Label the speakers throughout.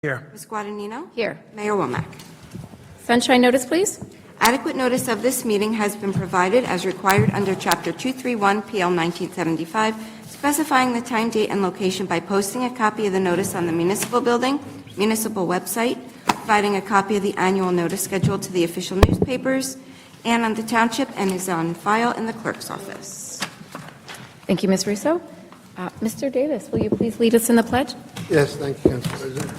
Speaker 1: Here.
Speaker 2: Ms. Guadagnino?
Speaker 3: Here.
Speaker 2: Mayor Womack?
Speaker 3: Sunshine notice, please.
Speaker 2: Adequate notice of this meeting has been provided as required under Chapter 231 PL 1975, specifying the time, date, and location by posting a copy of the notice on the municipal building, municipal website, providing a copy of the annual notice schedule to the official newspapers, and on the Township, and is on file in the clerk's office.
Speaker 3: Thank you, Ms. Russo. Mr. Davis, will you please lead us in the pledge?
Speaker 4: Yes, thank you, Council President.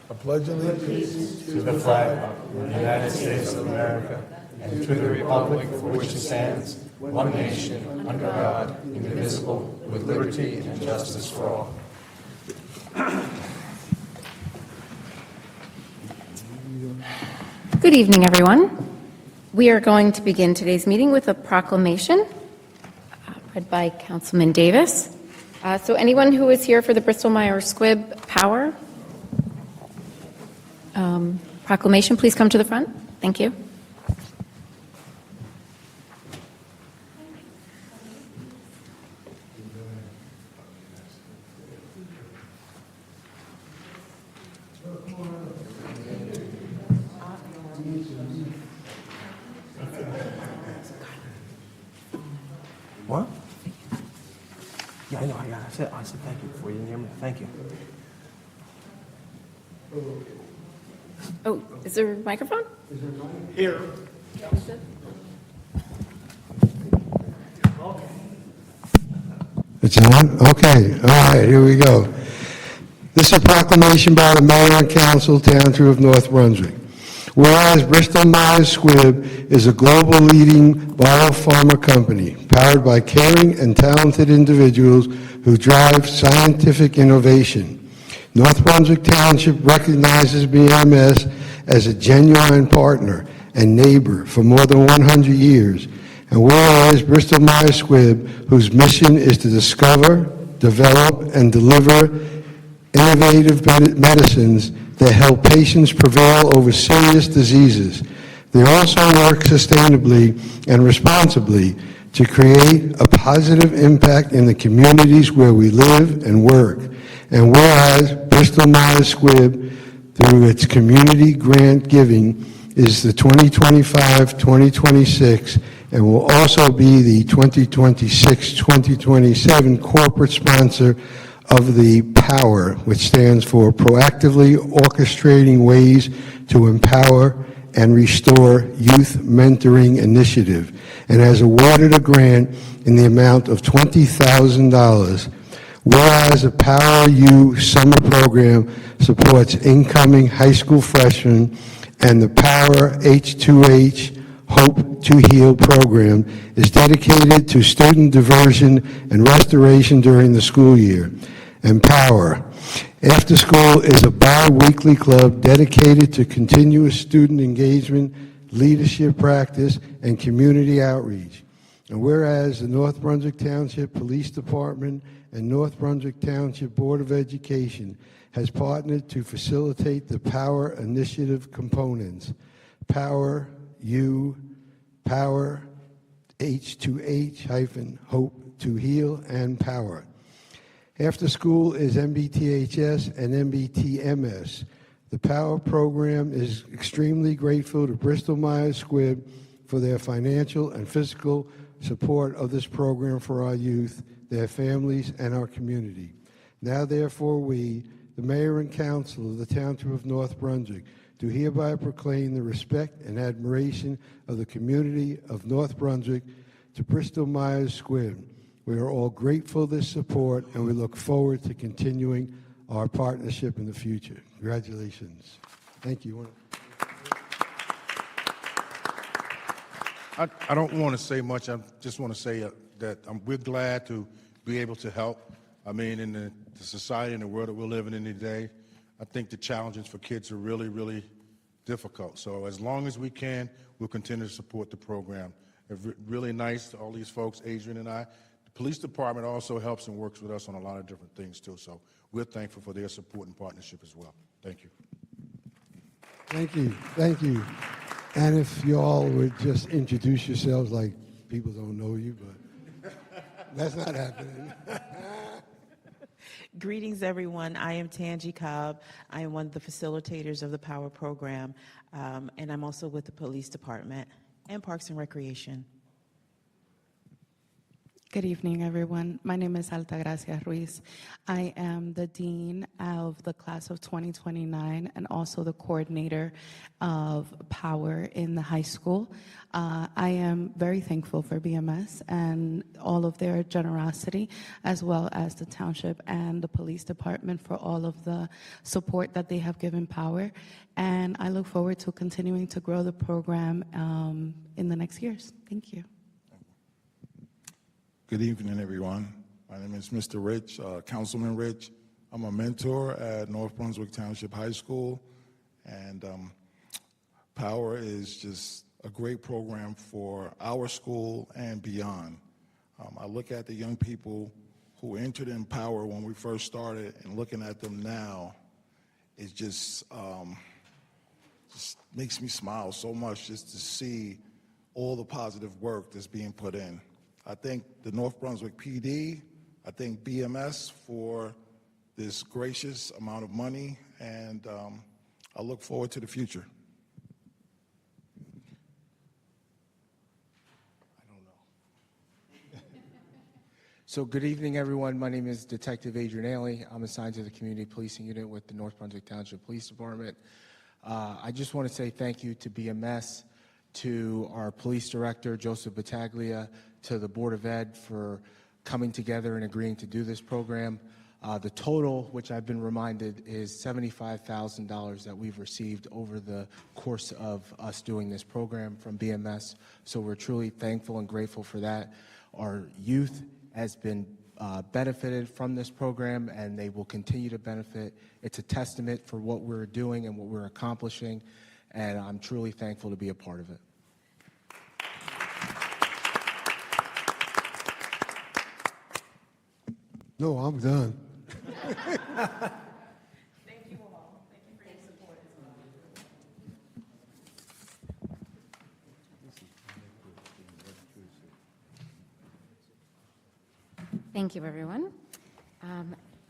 Speaker 4: I pledge allegiance
Speaker 1: To the flag of the United States of America and to the republic for which it stands, one nation, under God, indivisible, with liberty and justice for all.
Speaker 3: Good evening, everyone. We are going to begin today's meeting with a proclamation read by Councilman Davis. So anyone who is here for the Bristol-Myers Squibb Power proclamation, please come to the front. Thank you.
Speaker 1: What? Yeah, I know. I said thank you before you didn't hear me. Thank you.
Speaker 3: Oh, is there a microphone?
Speaker 1: Here.
Speaker 4: It's on? Okay, all right, here we go. This is a proclamation by the Mayor and Council, Township of North Brunswick. Whereas Bristol-Myers Squibb is a global leading biopharma company powered by caring and talented individuals who drive scientific innovation. North Brunswick Township recognizes BMS as a genuine partner and neighbor for more than 100 years. And whereas Bristol-Myers Squibb, whose mission is to discover, develop, and deliver innovative medicines that help patients prevail over serious diseases. They also work sustainably and responsibly to create a positive impact in the communities where we live and work. And whereas Bristol-Myers Squibb, through its community grant giving, is the 2025-2026 and will also be the 2026-2027 corporate sponsor of the POWER, which stands for Proactively Orchestrating Ways to Empower and Restore Youth Mentoring Initiative, and has awarded a grant in the amount of $20,000. Whereas the Power U Summer Program supports incoming high school freshmen, and the Power H2H Hope to Heal program is dedicated to student diversion and restoration during the school year. And Power After School is a bi-weekly club dedicated to continuous student engagement, leadership practice, and community outreach. And whereas the North Brunswick Township Police Department and North Brunswick Township Board of Education has partnered to facilitate the Power Initiative components, Power U, Power H2H-Hope to Heal, and Power. After School is MBTHS and MBTMS. The Power program is extremely grateful to Bristol-Myers Squibb for their financial and physical support of this program for our youth, their families, and our community. Now, therefore, we, the Mayor and Council of the Township of North Brunswick, do hereby proclaim the respect and admiration of the community of North Brunswick to Bristol-Myers Squibb. We are all grateful for this support, and we look forward to continuing our partnership in the future. Congratulations. Thank you.
Speaker 5: I don't want to say much. I just want to say that we're glad to be able to help. I mean, in the society and the world that we're living in today, I think the challenges for kids are really, really difficult. So as long as we can, we'll continue to support the program. It's really nice to all these folks, Adrian and I. The police department also helps and works with us on a lot of different things, too. So we're thankful for their support and partnership as well. Thank you.
Speaker 4: Thank you. Thank you. And if you all would just introduce yourselves, like people don't know you, but that's not happening.
Speaker 6: Greetings, everyone. I am Tangi Cobb. I am one of the facilitators of the POWER program, and I'm also with the Police Department and Parks and Recreation.
Speaker 7: Good evening, everyone. My name is Altagracia Ruiz. I am the Dean of the class of 2029 and also the coordinator of POWER in the high school. I am very thankful for BMS and all of their generosity, as well as the Township and the Police Department for all of the support that they have given POWER. And I look forward to continuing to grow the program in the next years. Thank you.
Speaker 5: Good evening, everyone. My name is Mr. Rich, Councilman Rich. I'm a mentor at North Brunswick Township High School, and POWER is just a great program for our school and beyond. I look at the young people who entered in POWER when we first started, and looking at them now, it just makes me smile so much just to see all the positive work that's being put in. I thank the North Brunswick PD, I thank BMS for this gracious amount of money, and I look forward to the future. I don't know.
Speaker 8: So good evening, everyone. My name is Detective Adrian Ailey. I'm assigned to the Community Policing Unit with the North Brunswick Township Police Department. I just want to say thank you to BMS, to our police director, Joseph Battaglia, to the Board of Ed for coming together and agreeing to do this program. The total, which I've been reminded, is $75,000 that we've received over the course of us doing this program from BMS. So we're truly thankful and grateful for that. Our youth has been benefited from this program, and they will continue to benefit. It's a testament for what we're doing and what we're accomplishing, and I'm truly thankful to be a part of it.
Speaker 4: No, I'm done.
Speaker 6: Thank you all. Thank you for your support as well.
Speaker 3: Thank you, everyone.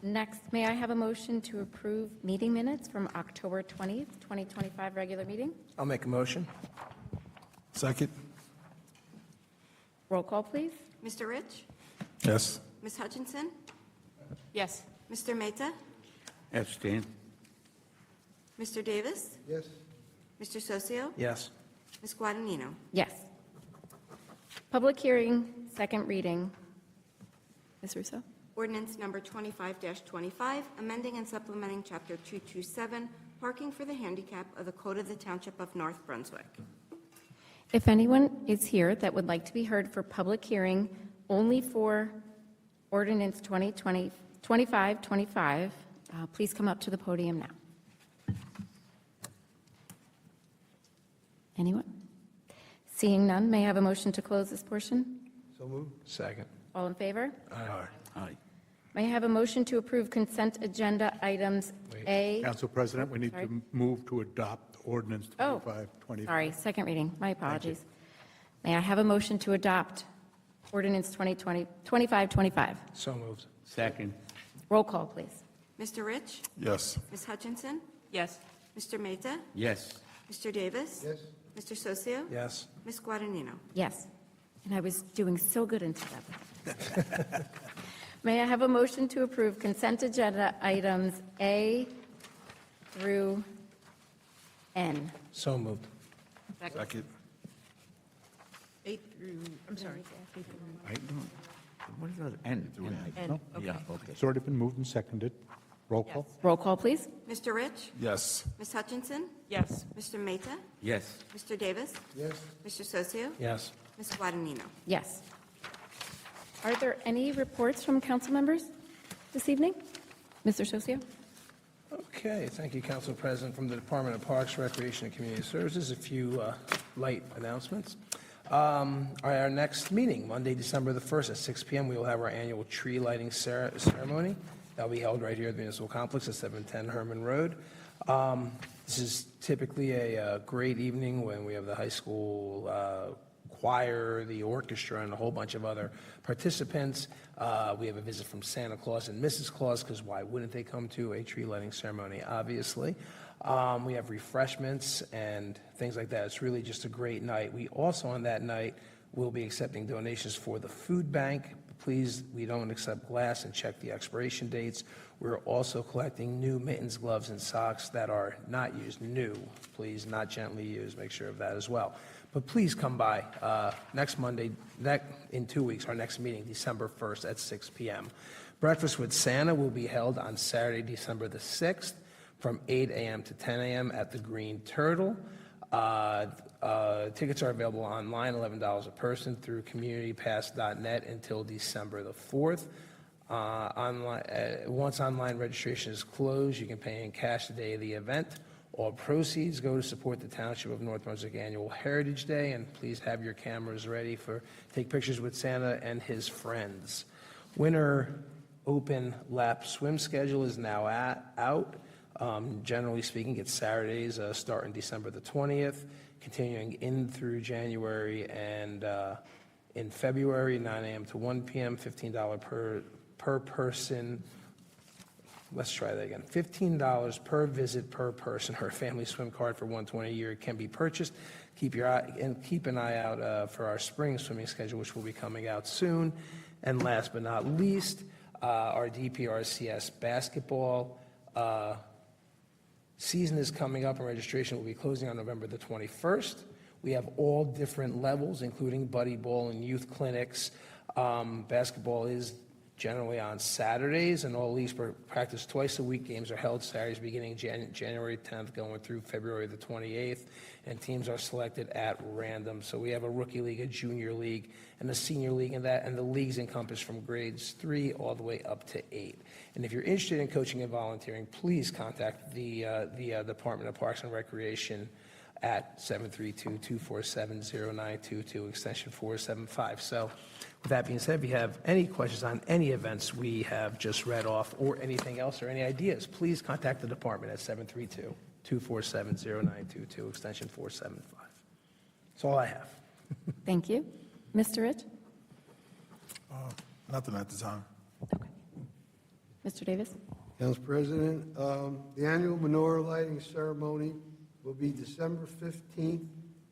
Speaker 3: Next, may I have a motion to approve meeting minutes from October 20th, 2025 regular meeting?
Speaker 1: I'll make a motion.
Speaker 5: Second?
Speaker 3: Roll call, please.
Speaker 2: Mr. Rich?
Speaker 5: Yes.
Speaker 2: Ms. Hutchinson?
Speaker 6: Yes.
Speaker 2: Mr. Mehta?
Speaker 9: Abstain.
Speaker 2: Mr. Davis?
Speaker 4: Yes.
Speaker 2: Mr. Socio?
Speaker 1: Yes.
Speaker 2: Ms. Guadagnino?
Speaker 3: Yes. Public hearing, second reading. Ms. Russo?
Speaker 2: Ordinance number 25-25, amending and supplementing Chapter 227, parking for the handicap of the Code of the Township of North Brunswick.
Speaker 3: If anyone is here that would like to be heard for public hearing only for ordinance 25-25, please come up to the podium now. Anyone? Seeing none, may I have a motion to close this portion?
Speaker 4: So moved.
Speaker 1: Second.
Speaker 3: All in favor?
Speaker 9: Aye.
Speaker 3: May I have a motion to approve consent agenda items A?
Speaker 10: Council President, we need
Speaker 3: Sorry.
Speaker 10: to move to adopt ordinance
Speaker 3: Oh,
Speaker 10: 2525.
Speaker 3: sorry, second reading. My apologies. May I have a motion to adopt ordinance 25-25?
Speaker 1: So moved.
Speaker 9: Second.
Speaker 3: Roll call, please.
Speaker 2: Mr. Rich?
Speaker 5: Yes.
Speaker 2: Ms. Hutchinson?
Speaker 6: Yes.
Speaker 2: Mr. Mehta?
Speaker 9: Yes.
Speaker 2: Mr. Davis?
Speaker 4: Yes.
Speaker 2: Mr. Socio?
Speaker 1: Yes.
Speaker 2: Ms. Guadagnino?
Speaker 3: Yes. And I was doing so good until that. May I have a motion to approve consent agenda items A through N?
Speaker 1: So moved.
Speaker 5: Second?
Speaker 6: 8 through, I'm sorry.
Speaker 9: I don't, what is that? N.
Speaker 6: N, okay.
Speaker 9: Yeah, okay.
Speaker 10: It's already been moved and seconded. Roll call?
Speaker 3: Roll call, please.
Speaker 2: Mr. Rich?
Speaker 5: Yes.
Speaker 2: Ms. Hutchinson?
Speaker 6: Yes.
Speaker 2: Mr. Mehta?
Speaker 9: Yes.
Speaker 2: Mr. Davis?
Speaker 4: Yes.
Speaker 2: Mr. Socio?
Speaker 1: Yes.
Speaker 2: Ms. Guadagnino?
Speaker 3: Yes. Are there any reports from council members this evening? Mr. Socio?
Speaker 1: Okay, thank you, Council President. From the Department of Parks, Recreation, and Community Services, a few light announcements. Our next meeting, Monday, December the 1st at 6 p.m., we will have our annual tree lighting ceremony. That will be held right here at the Municipal Complex at 710 Herman Road. This is typically a great evening when we have the high school choir, the orchestra, and a whole bunch of other participants. We have a visit from Santa Claus and Mrs. Claus, because why wouldn't they come to a tree lighting ceremony, obviously. We have refreshments and things like that. It's really just a great night. We also, on that night, will be accepting donations for the food bank. Please, we don't accept glass, and check the expiration dates. We're also collecting new mittens, gloves, and socks that are not used. New, please, not gently used. Make sure of that as well. But please come by next Monday, in 2 weeks, our next meeting, December 1st at 6 p.m. Breakfast with Santa will be held on Saturday, December the 6th, from 8 a.m. to 10 a.m. at the Green Turtle. Tickets are available online, $11 a person, through communitypass.net until December the 4th. Once online registration is closed, you can pay in cash the day of the event. All proceeds go to support the Township of North Brunswick Annual Heritage Day, and please have your cameras ready for take pictures with Santa and his friends. Winter open lap swim schedule is now out. Generally speaking, it's Saturdays starting December the 20th, continuing in through January, and in February, 9 a.m. to 1 p.m., $15 per person. Let's try that again. $15 per visit per person, or a family swim card for $120 a year can be purchased. Keep an eye out for our spring swimming schedule, which will be coming out soon. And last but not least, our DPRCS basketball season is coming up, and registration will be closing on November the 21st. We have all different levels, including buddy ball and youth clinics. Basketball is generally on Saturdays, and all leagues practice twice a week. Games are held Saturdays beginning January 10th, going through February the 28th, and teams are selected at random. So we have a rookie league, a junior league, and a senior league, and the leagues encompass from grades 3 all the way up to 8. And if you're interested in coaching and volunteering, please contact the Department of Parks and Recreation at 732-247-0922, extension 475. So with that being said, if you have any questions on any events we have just read off, or anything else, or any ideas, please contact the department at 732-247-0922, extension 475. That's all I have.
Speaker 3: Thank you. Mr. Rich?
Speaker 11: Nothing at the time.
Speaker 3: Okay. Mr. Davis?
Speaker 4: Council President, the annual menorah lighting ceremony will be December 15th,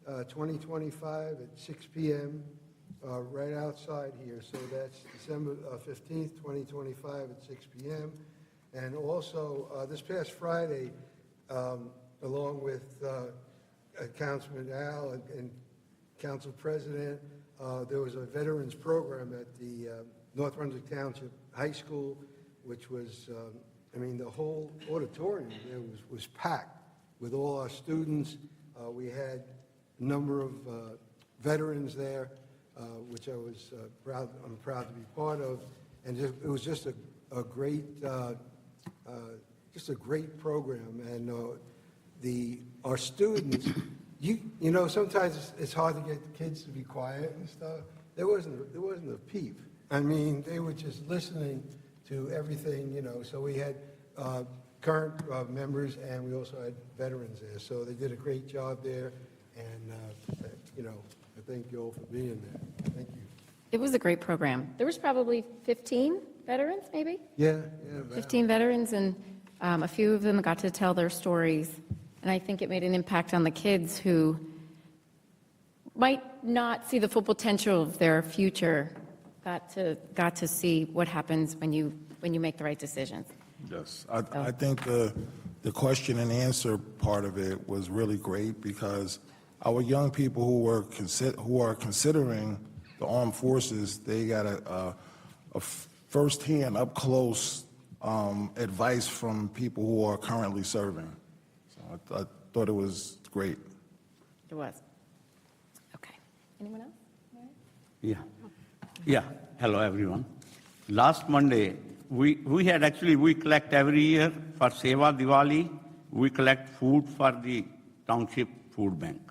Speaker 4: 2025 at 6 p.m. Right outside here. So that's December 15th, 2025 at 6 p.m. And also, this past Friday, along with Councilman Al and Council President, there was a veterans program at the North Brunswick Township High School, which was, the whole auditorium there was packed with all our students. We had a number of veterans there, which I'm proud to be part of, and it was just a great program. And our students, sometimes it's hard to get the kids to be quiet and stuff. There wasn't a peep. They were just listening to everything. So we had current members, and we also had veterans there. So they did a great job there, and I thank you all for being there. Thank you.
Speaker 3: It was a great program. There was probably 15 veterans, maybe?
Speaker 4: Yeah.
Speaker 3: 15 veterans, and a few of them got to tell their stories. And I think it made an impact on the kids who might not see the full potential of their future, got to see what happens when you make the right decisions.
Speaker 11: Yes, I think the question and answer part of it was really great, because our young people who are considering the armed forces, they got a firsthand, up close advice from people who are currently serving. So I thought it was great.
Speaker 3: It was. Okay. Anyone else?
Speaker 9: Yeah. Hello, everyone. Last Monday, we collect every year for Seva Diwali. We collect food for the Township Food Bank.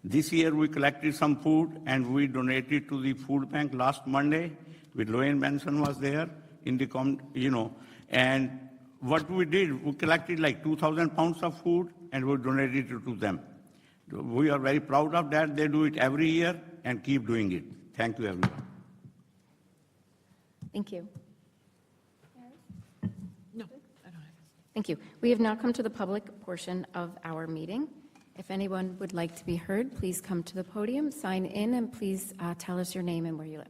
Speaker 9: This year, we collected some food and we donated to the food bank last Monday. With Loan Benson was there in the and what we did, we collected like 2,000 pounds of food and we donated it to them. We are very proud of that. They do it every year, and keep doing it. Thank you, everyone.
Speaker 3: Thank you.
Speaker 6: No, I don't have.
Speaker 3: Thank you. We have now come to the public portion of our meeting. If anyone would like to be heard, please come to the podium, sign in, and please tell us your name and where you live.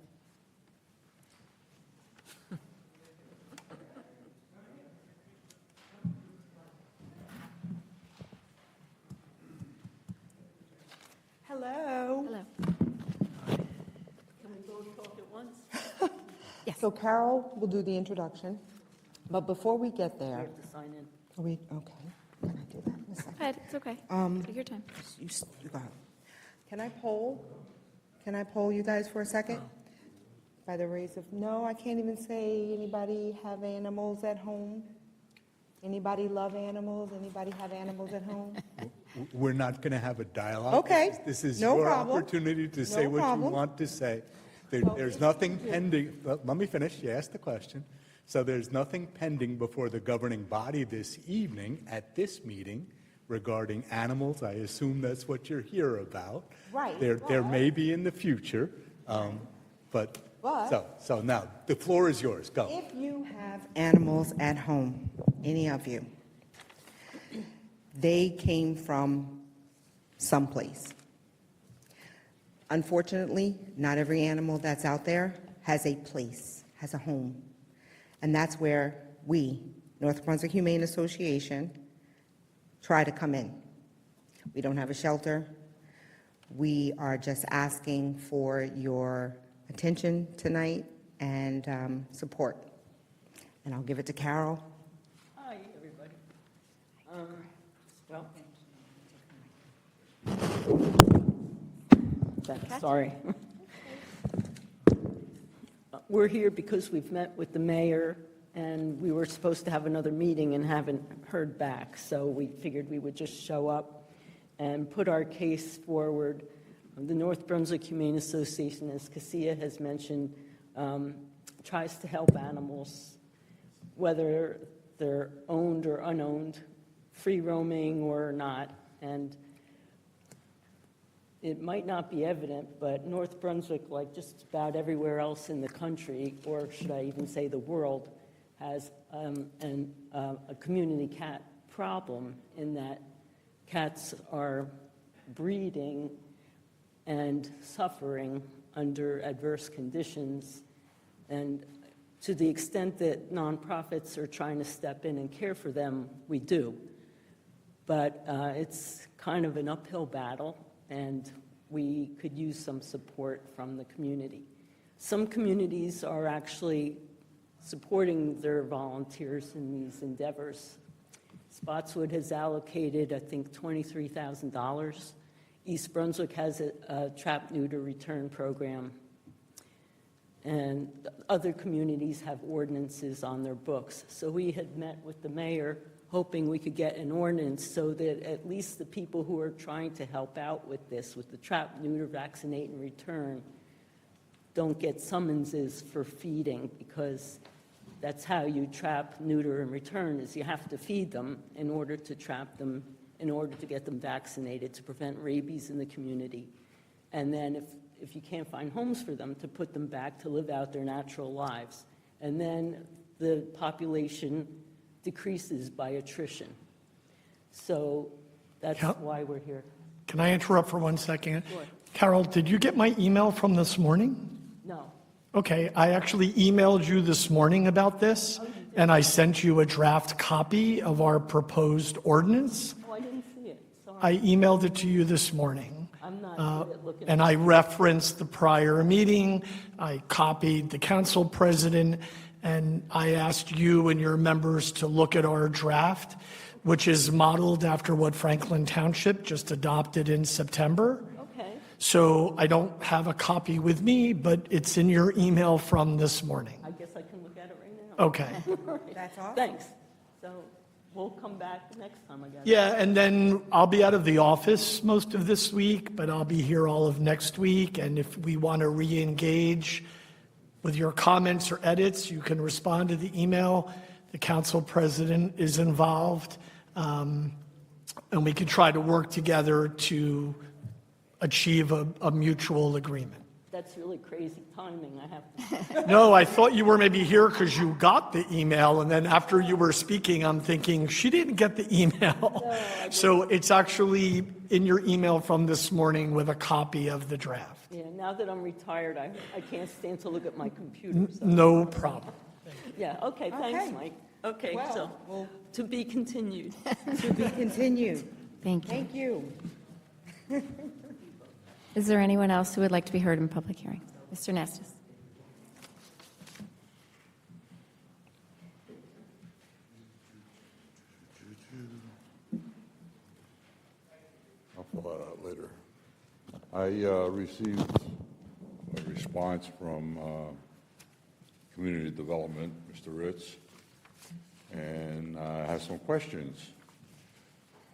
Speaker 12: Hello.
Speaker 3: Hello.
Speaker 12: Can we both talk at once?
Speaker 3: Yes.
Speaker 12: So Carol will do the introduction, but before we get there.
Speaker 6: We have to sign in.
Speaker 12: Okay, can I do that in a second?
Speaker 3: Go ahead, it's okay. Take your time.
Speaker 12: You go ahead. Can I poll? Can I poll you guys for a second? By the raise of, no, I can't even say, anybody have animals at home? Anybody love animals? Anybody have animals at home?
Speaker 10: We're not going to have a dialogue.
Speaker 12: Okay,
Speaker 10: This is
Speaker 12: no
Speaker 10: your
Speaker 12: problem.
Speaker 10: opportunity to say
Speaker 12: No
Speaker 10: what you
Speaker 12: problem.
Speaker 10: want to say. There's nothing pending. Let me finish. You asked the question. So there's nothing pending before the governing body this evening at this meeting regarding animals. I assume that's what you're here about.
Speaker 12: Right,
Speaker 10: There
Speaker 12: but-
Speaker 10: may be in the future, but so now the floor is yours. Go.
Speaker 12: If you have animals at home, any of you, they came from someplace. Unfortunately, not every animal that's out there has a place, has a home. And that's where we, North Brunswick Humane Association, try to come in. We don't have a shelter. We are just asking for your attention tonight and support. And I'll give it to Carol.
Speaker 13: Hi, everybody. Sorry. We're here because we've met with the mayor, and we were supposed to have another meeting and haven't heard back. So we figured we would just show up and put our case forward. The North Brunswick Humane Association, as Cassia has mentioned, tries to help animals, whether they're owned or unowned, free roaming or not. And it might not be evident, but North Brunswick, like just about everywhere else in the country, or should I even say the world, has a community cat problem in that cats are breeding and suffering under adverse conditions. And to the extent that nonprofits are trying to step in and care for them, we do. But it's kind of an uphill battle, and we could use some support from the community. Some communities are actually supporting their volunteers in these endeavors. Spotswood has allocated, I think, $23,000. East Brunswick has a trap, neuter, return program. And other communities have ordinances on their books. So we had met with the mayor, hoping we could get an ordinance so that at least the people who are trying to help out with this, with the trap, neuter, vaccinate, and return, don't get summonses for feeding, because that's how you trap, neuter, and return, is you have to feed them in order to trap them, in order to get them vaccinated to prevent rabies in the community. And then if you can't find homes for them, to put them back to live out their natural lives. And then the population decreases by attrition. So that's why we're here.
Speaker 14: Can I interrupt for 1 second?
Speaker 13: Sure.
Speaker 14: Carol, did you get my email from this morning?
Speaker 13: No.
Speaker 14: Okay, I actually emailed you this morning about this, and I sent you a draft copy of our proposed ordinance.
Speaker 13: Oh, I didn't see it. Sorry.
Speaker 14: I emailed it to you this morning.
Speaker 13: I'm not good at looking.
Speaker 14: And I referenced the prior meeting, I copied the council president, and I asked you and your members to look at our draft, which is modeled after what Franklin Township just adopted in September.
Speaker 13: Okay.
Speaker 14: So I don't have a copy with me, but it's in your email from this morning.
Speaker 13: I guess I can look at it right now.
Speaker 14: Okay.
Speaker 12: That's awesome.
Speaker 13: Thanks. So we'll come back next time, I guess.
Speaker 14: Yeah, and then I'll be out of the office most of this week, but I'll be here all of next week. And if we want to re-engage with your comments or edits, you can respond to the email. The council president is involved. And we can try to work together to achieve a mutual agreement.
Speaker 13: That's really crazy timing, I have to say.
Speaker 14: No, I thought you were maybe here because you got the email, and then after you were speaking, I'm thinking, she didn't get the email. So it's actually in your email from this morning with a copy of the draft.
Speaker 13: Yeah, now that I'm retired, I can't stand to look at my computer. So.
Speaker 14: No problem.
Speaker 13: Yeah, okay, thanks,
Speaker 12: Okay.
Speaker 13: Mike. Okay,
Speaker 12: Well,
Speaker 13: so, to be continued.
Speaker 12: To be continued.
Speaker 3: Thank you.
Speaker 12: Thank you.
Speaker 3: Is there anyone else who would like to be heard in public hearing? Mr. Nestis.
Speaker 15: I'll fill that out later. I received a response from Community Development, Mr. Ritz, and I have some questions.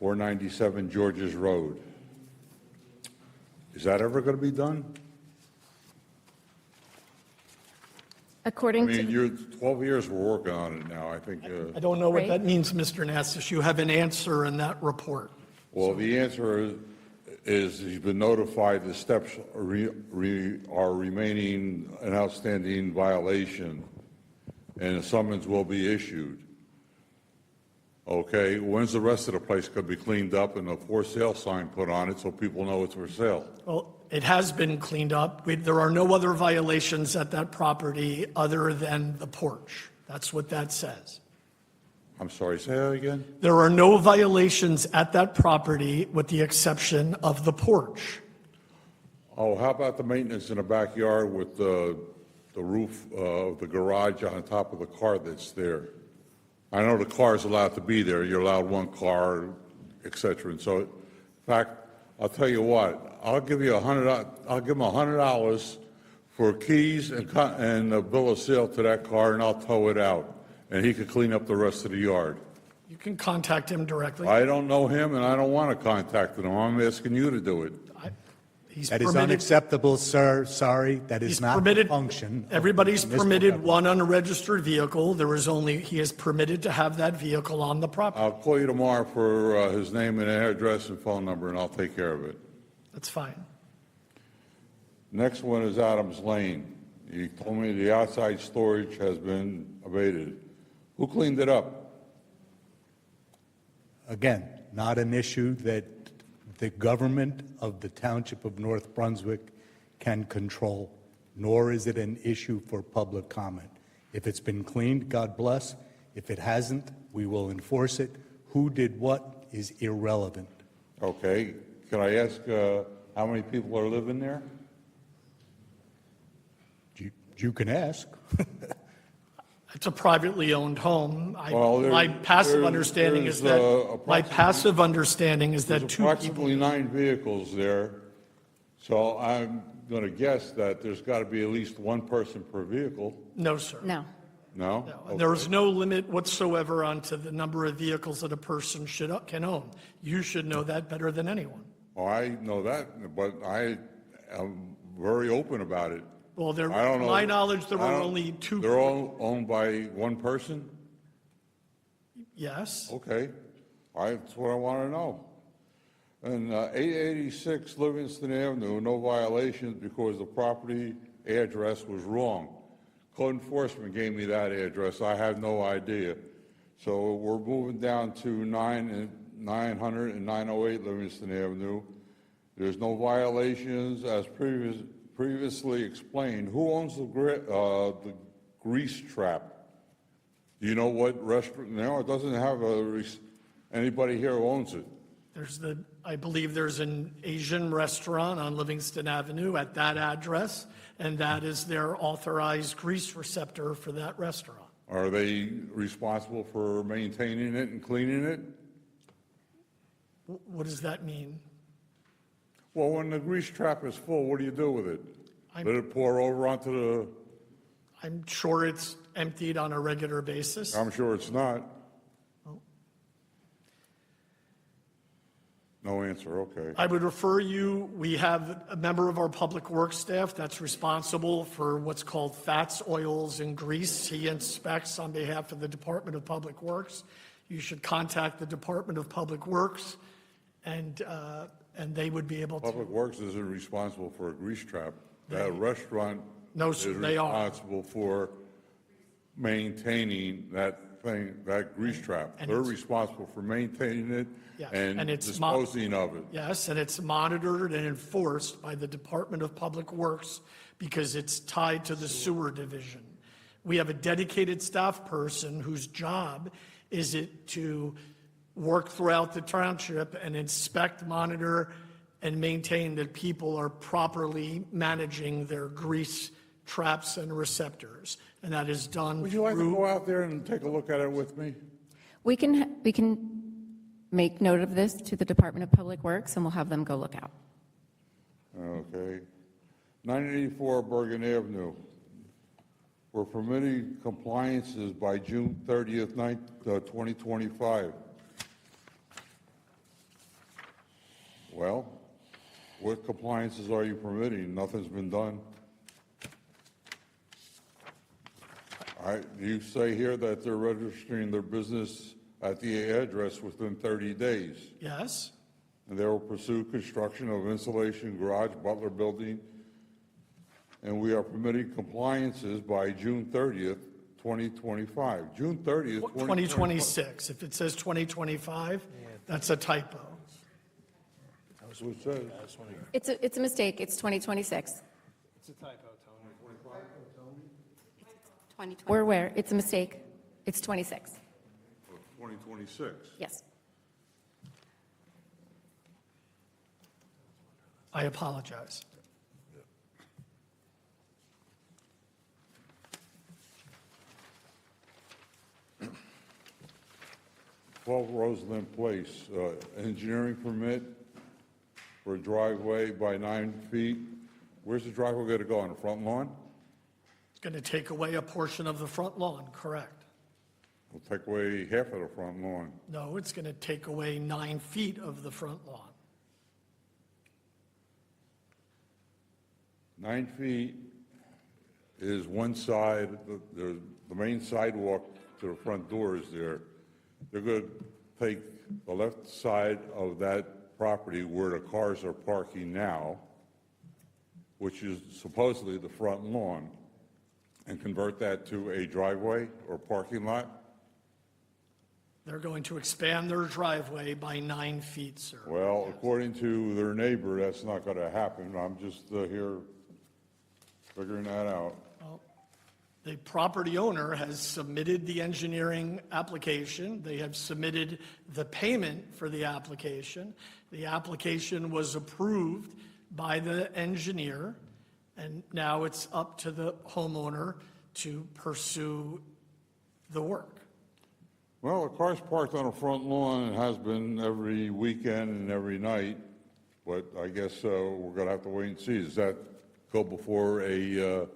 Speaker 15: 497 Georges Road. Is that ever going to be done? I
Speaker 3: According
Speaker 15: mean,
Speaker 3: to,
Speaker 15: you're 12 years we're working on it now. I think.
Speaker 14: I don't know what
Speaker 3: Right.
Speaker 14: that means, Mr. Nassis. You have an answer in that report.
Speaker 15: Well, the answer is he's been notified the steps are remaining an outstanding violation, and a summons will be issued. Okay, when's the rest of the place going to be cleaned up and a for sale sign put on it so people know it's for sale?
Speaker 14: Well, it has been cleaned up. There are no other violations at that property other than the porch. That's what that says.
Speaker 15: I'm sorry, say that again?
Speaker 14: There are no violations at that property with the exception of the porch.
Speaker 15: Oh, how about the maintenance in the backyard with the roof of the garage on top of the car that's there? I know the car is allowed to be there. You're allowed one car, et cetera. And so, in fact, I'll tell you what, I'll give him $100 for keys and a bill of sale to that car, and I'll tow it out. And he could clean up the rest of the yard.
Speaker 14: You can contact him directly.
Speaker 15: I don't know him, and I don't want to contact him. I'm asking you to do it.
Speaker 14: He's
Speaker 10: That is
Speaker 14: permitted-
Speaker 10: unacceptable, sir. Sorry, that is
Speaker 14: He's
Speaker 10: not the
Speaker 14: permitted-
Speaker 10: function. of
Speaker 14: Everybody's
Speaker 10: municipal
Speaker 14: permitted
Speaker 10: government.
Speaker 14: one unregistered vehicle. He is permitted to have that vehicle on the property.
Speaker 15: I'll call you tomorrow for his name and address and phone number, and I'll take care of it.
Speaker 14: That's fine.
Speaker 15: Next one is Adams Lane. You told me the outside storage has been abated. Who cleaned it up?
Speaker 10: Again, not an issue that the government of the Township of North Brunswick can control, nor is it an issue for public comment. If it's been cleaned, God bless. If it hasn't, we will enforce it. Who did what is irrelevant.
Speaker 15: Okay. Can I ask how many people are living there?
Speaker 10: You can ask.
Speaker 14: It's a privately owned home.
Speaker 15: Well,
Speaker 14: My passive understanding is that
Speaker 15: There's
Speaker 14: two people.
Speaker 15: approximately 9 vehicles there, so I'm going to guess that there's got to be at least one person per vehicle.
Speaker 14: No, sir.
Speaker 3: no.
Speaker 15: No?
Speaker 14: No. There is no limit whatsoever onto the number of vehicles that a person can own. You should know that better than anyone.
Speaker 15: Oh, I know that, but I am very open about it.
Speaker 14: Well,
Speaker 15: I don't
Speaker 14: to
Speaker 15: know.
Speaker 14: my knowledge, there were
Speaker 15: I don't-
Speaker 14: only two.
Speaker 15: They're all owned by one person?
Speaker 14: Yes.
Speaker 15: Okay. That's what I want to know. And 886 Livingston Avenue, no violations because the property address was wrong. Code enforcement gave me that address. I have no idea. So we're moving down to 900 and 908 Livingston Avenue. There's no violations as previously explained. Who owns the grease trap? Do you know what restaurant? No, it doesn't have anybody here who owns it.
Speaker 14: I believe there's an Asian restaurant on Livingston Avenue at that address, and that is their authorized grease receptor for that restaurant.
Speaker 15: Are they responsible for maintaining it and cleaning it?
Speaker 14: What does that mean?
Speaker 15: Well, when the grease trap is full, what do you do with it?
Speaker 14: I'm-
Speaker 15: Let it pour over onto the,
Speaker 14: I'm sure it's emptied on a regular basis.
Speaker 15: I'm sure it's not. No answer, okay.
Speaker 14: I would refer you, we have a member of our public works staff that's responsible for what's called fats, oils, and grease. He inspects on behalf of the Department of Public Works. You should contact the Department of Public Works and and they would be able to.
Speaker 15: Public Works isn't responsible for a grease trap. That restaurant
Speaker 14: No,
Speaker 15: is
Speaker 14: sir, they are.
Speaker 15: responsible for maintaining that thing, that grease trap.
Speaker 14: And
Speaker 15: They're
Speaker 14: it's-
Speaker 15: responsible for maintaining it
Speaker 14: Yes,
Speaker 15: and
Speaker 14: it's
Speaker 15: disposing of it.
Speaker 14: Yes, and it's monitored and enforced by the Department of Public Works because it's tied to the sewer division. We have a dedicated staff person whose job is it to work throughout the township and inspect, monitor, and maintain that people are properly managing their grease traps and receptors. And that is done
Speaker 15: Would you like to
Speaker 14: through.
Speaker 15: go out there and take a look at it with me?
Speaker 3: We can make note of this to the Department of Public Works, and we'll have them go look out.
Speaker 15: Okay. 984 Bergen Avenue. We're permitting compliances by June 30th, 2025. Well, what compliances are you permitting? Nothing's been done. You say here that they're registering their business at the address within 30 days.
Speaker 14: Yes,
Speaker 15: And they will pursue construction of insulation, garage, Butler building, and we are permitting compliances by June 30th, 2025. June 30th,
Speaker 14: 2026. If it says 2025, that's a typo.
Speaker 15: That's what it says.
Speaker 3: It's a mistake. It's 2026.
Speaker 1: It's a typo, Tony.
Speaker 2: 2020.
Speaker 3: We're aware. It's a mistake. It's 26.
Speaker 15: 2026.
Speaker 3: Yes.
Speaker 14: I apologize.
Speaker 15: Twelve Roseland Place, engineering permit for a driveway by 9 feet. Where's the driveway going to go, on the front lawn?
Speaker 14: It's going to take away a portion of the front lawn, correct?
Speaker 15: We'll take away half of the front lawn.
Speaker 14: No, it's going to take away 9 feet of the front lawn.
Speaker 15: 9 feet is one side, the main sidewalk to the front door is there. They're going to take the left side of that property where the cars are parking now, which is supposedly the front lawn, and convert that to a driveway or parking lot.
Speaker 14: They're going to expand their driveway by 9 feet, sir.
Speaker 15: Well, according to their neighbor, that's not going to happen. I'm just here figuring that out.
Speaker 14: Well, the property owner has submitted the engineering application. They have submitted the payment for the application. The application was approved by the engineer, and now it's up to the homeowner to pursue the work.
Speaker 15: Well, the car's parked on the front lawn and has been every weekend and every night, but I guess we're going to have to wait and see. Does that go before a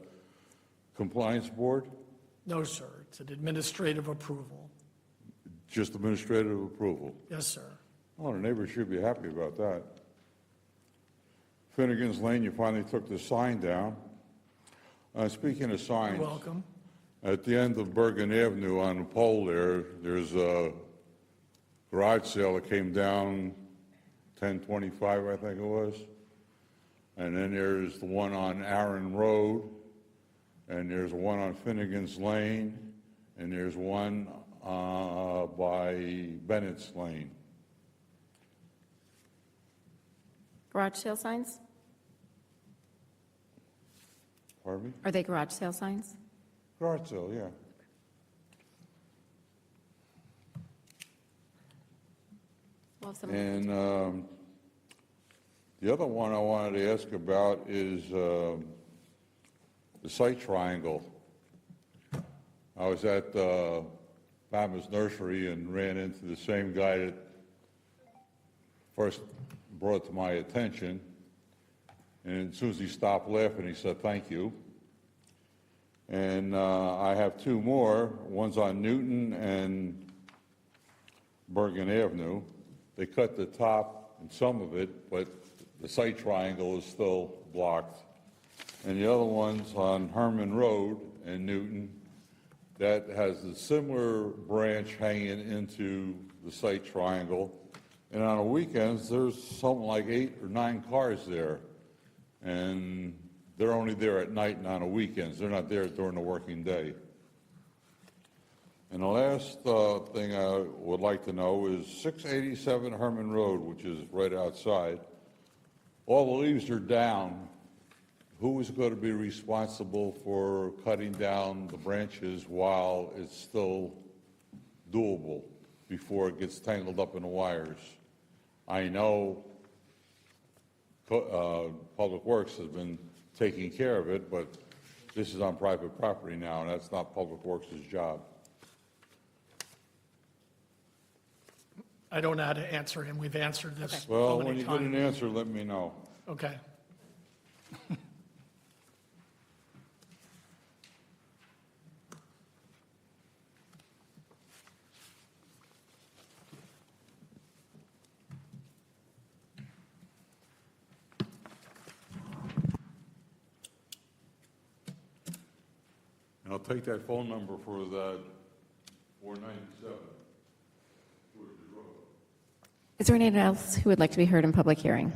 Speaker 15: compliance board?
Speaker 14: No, sir, it's an administrative approval.
Speaker 15: Just administrative approval?
Speaker 14: Yes, sir.
Speaker 15: Oh, the neighbors should be happy about that. Finnegan's Lane, you finally took the sign down. Speaking of signs.
Speaker 14: You're welcome.
Speaker 15: At the end of Bergen Avenue on the pole there's a garage sale that came down 1025, I think it was. And then there's the one on Aaron Road, and there's one on Finnegan's Lane, and there's one by Bennett's Lane.
Speaker 3: Garage sale signs?
Speaker 15: Pardon me?
Speaker 3: Are they garage sale signs?
Speaker 15: Garage sale, yeah.
Speaker 3: Well, if someone-
Speaker 15: And the other one I wanted to ask about is the site triangle. I was at Bama's Nursery and ran into the same guy that first brought it to my attention. And as soon as he stopped laughing, he said, "Thank you." And I have two more. One's on Newton and Bergen Avenue. They cut the top and some of it, but the site triangle is still blocked. And the other one's on Herman Road in Newton that has a similar branch hanging into the site triangle, And on the weekends, there's something like 8 or 9 cars there. And they're only there at night and on the weekends. They're not there during the working day. And the last thing I would like to know is 687 Herman Road, which is right outside. All the leaves are down. Who is going to be responsible for cutting down the branches while it's still doable before it gets tangled up in the wires? I know Public Works has been taking care of it, but this is on private property now, and that's not Public Works' job.
Speaker 14: I don't know how to answer him. We've answered this
Speaker 15: Well,
Speaker 14: so
Speaker 15: when
Speaker 14: many
Speaker 15: you get an
Speaker 14: times.
Speaker 15: answer, let me know.
Speaker 14: Okay.
Speaker 15: And I'll take that phone number for that 497.
Speaker 3: Is there anyone else who would like to be heard in public hearing?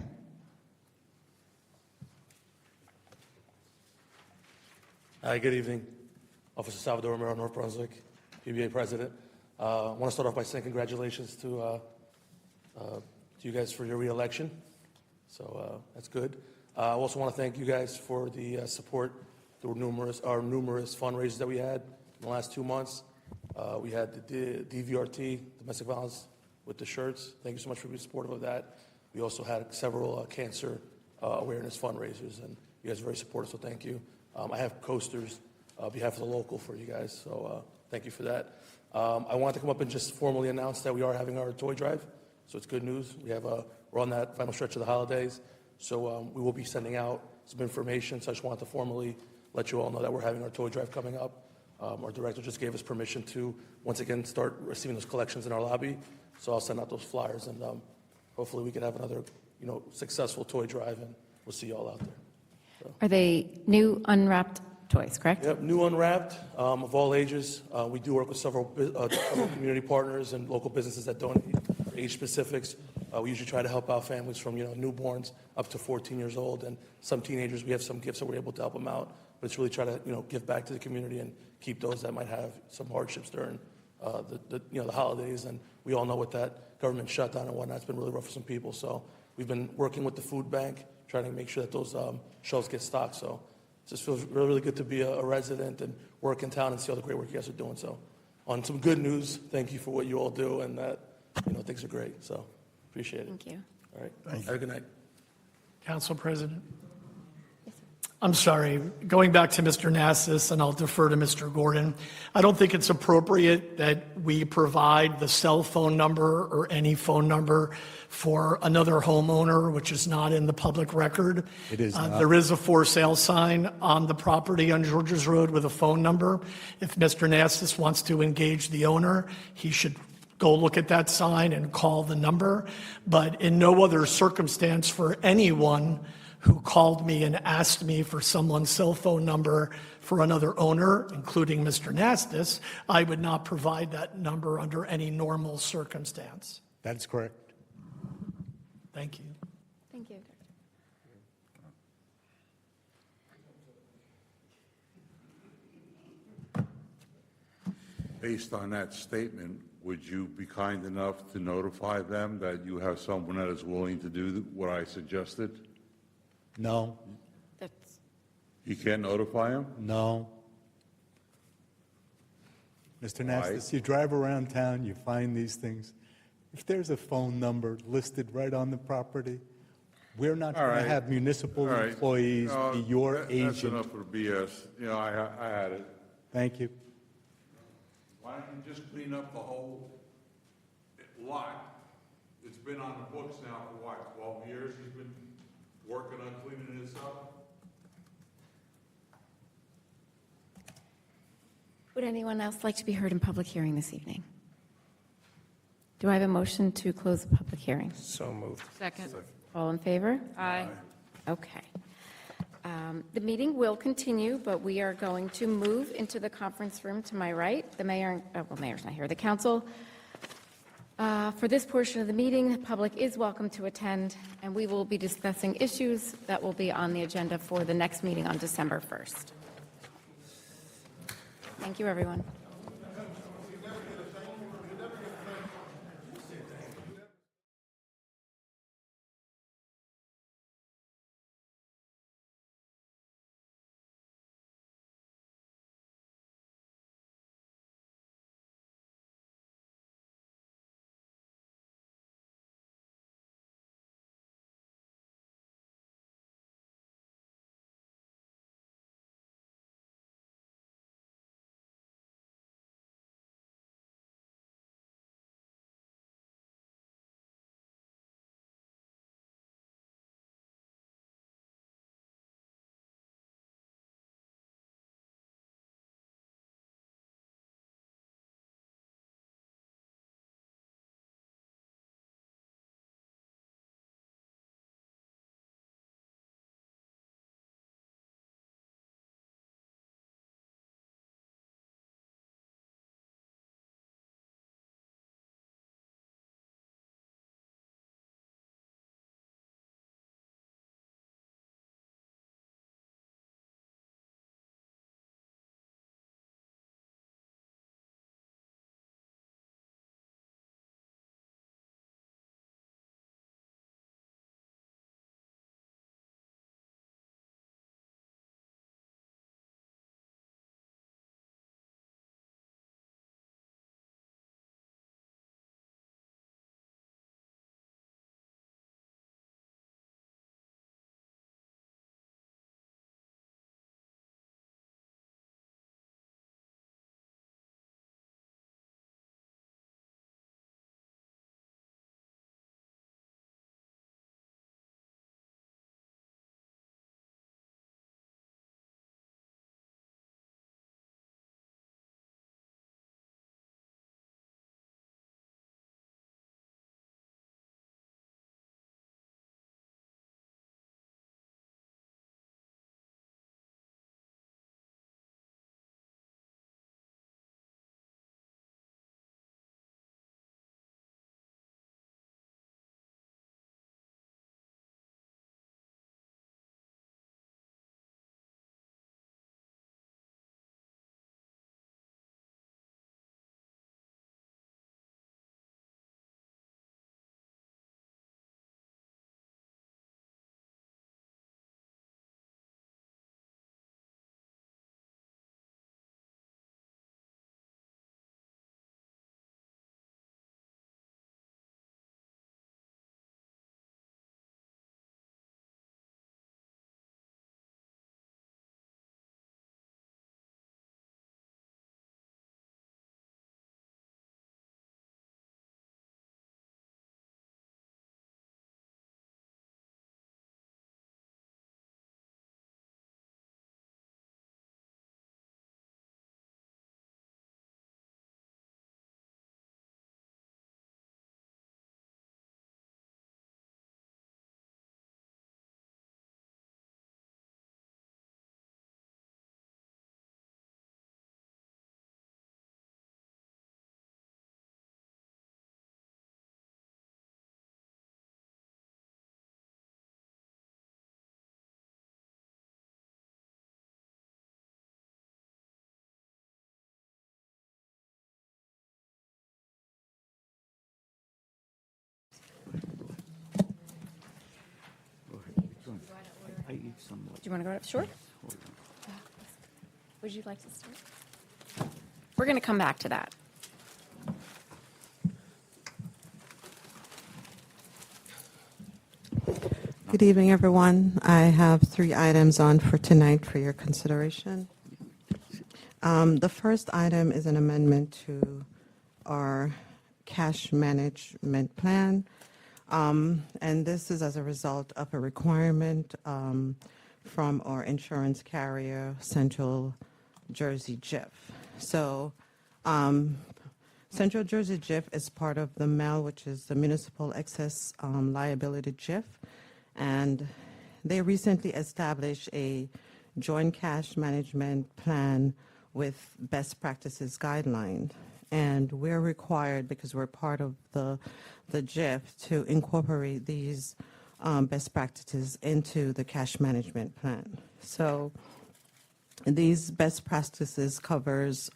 Speaker 16: Hi, good evening. Officer Salvador Romero, North Brunswick, PBA President. I want to start off by saying congratulations to you guys for your re-election. So that's good. I also want to thank you guys for the support through our numerous fundraisers that we had in the last 2 months. We had the DVRT, domestic violence, with the shirts. Thank you so much for being supportive of that. We also had several cancer awareness fundraisers, and you guys are very supportive, so thank you. I have coasters on behalf of the local for you guys, so thank you for that. I wanted to come up and just formally announce that we are having our toy drive, so it's good news. We're on that final stretch of the holidays, so we will be sending out some information, so I just wanted to formally let you all know that we're having our toy drive coming up. Our director just gave us permission to, once again, start receiving those collections in our lobby, so I'll send out those flyers, and hopefully we can have another, successful toy drive, and we'll see you all out there.
Speaker 3: Are they new unwrapped toys, correct?
Speaker 16: Yep, new unwrapped, of all ages. We do work with several community partners and local businesses that donate age specifics. We usually try to help out families from, newborns up to 14 years old, and some teenagers. We have some gifts that we're able to help them out, but it's really try to, give back to the community and keep those that might have some hardships during the holidays. And we all know with that government shutdown and whatnot, it's been really rough for some people. So we've been working with the food bank, trying to make sure that those shelves get stocked. So it just feels really, really good to be a resident and work in town and see all the great work you guys are doing. So on some good news, thank you for what you all do, and that, things are great. So appreciate it.
Speaker 3: Thank you.
Speaker 16: All right. Have a good night.
Speaker 14: Council President. I'm sorry, going back to Mr. Nassis, and I'll defer to Mr. Gordon. I don't think it's appropriate that we provide the cell phone number or any phone number for another homeowner, which is not in the public record.
Speaker 10: It is not.
Speaker 14: There is a for sale sign on the property on Georges Road with a phone number. If Mr. Nassis wants to engage the owner, he should go look at that sign and call the number. But in no other circumstance for anyone who called me and asked me for someone's cell phone number for another owner, including Mr. Nastis, I would not provide that number under any normal circumstance.
Speaker 10: That's correct.
Speaker 14: Thank you.
Speaker 3: Thank you.
Speaker 15: Based on that statement, would you be kind enough to notify them that you have someone that is willing to do what I suggested?
Speaker 10: No,
Speaker 15: You can't notify them?
Speaker 10: no. Mr.
Speaker 15: Why?
Speaker 10: Nastis, you drive around town, you find these things. If there's a phone number listed right on the property, we're not
Speaker 15: All
Speaker 10: going to
Speaker 15: right.
Speaker 10: have municipal
Speaker 15: All right.
Speaker 10: employees
Speaker 15: No,
Speaker 10: be your
Speaker 15: That's
Speaker 10: agent.
Speaker 15: enough of the BS. I had it.
Speaker 10: Thank you.
Speaker 15: Why don't you just clean up the whole lot? It's been on the books now for what, 12 years? He's been working on cleaning this up?
Speaker 3: Would anyone else like to be heard in public hearing this evening? Do I have a motion to close the public hearing?
Speaker 1: So moved.
Speaker 17: Second.
Speaker 3: All in favor?
Speaker 17: Aye.
Speaker 3: Okay. The meeting will continue, but we are going to move into the conference room to my right. The mayor, well, mayor's not here. The council For this portion of the meeting, the public is welcome to attend, and we will be discussing issues that will be on the agenda for the next meeting on December 1st. Thank you, everyone.
Speaker 9: I eat some more.
Speaker 3: Do you want to go up? Sure. Would you like to start? We're going to come back to that.
Speaker 17: Good evening, everyone. I have 3 items on for tonight for your consideration. The first item is an amendment to our cash management plan, and this is as a result of a requirement from our insurance carrier, Central Jersey JIF. So Central Jersey JIF is part of the MEL, which is the Municipal Excess Liability JIF, and they recently established a joint cash management plan with best practices guideline. And we're required, because we're part of the GIF, to incorporate these best practices into the cash management plan. So these best practices covers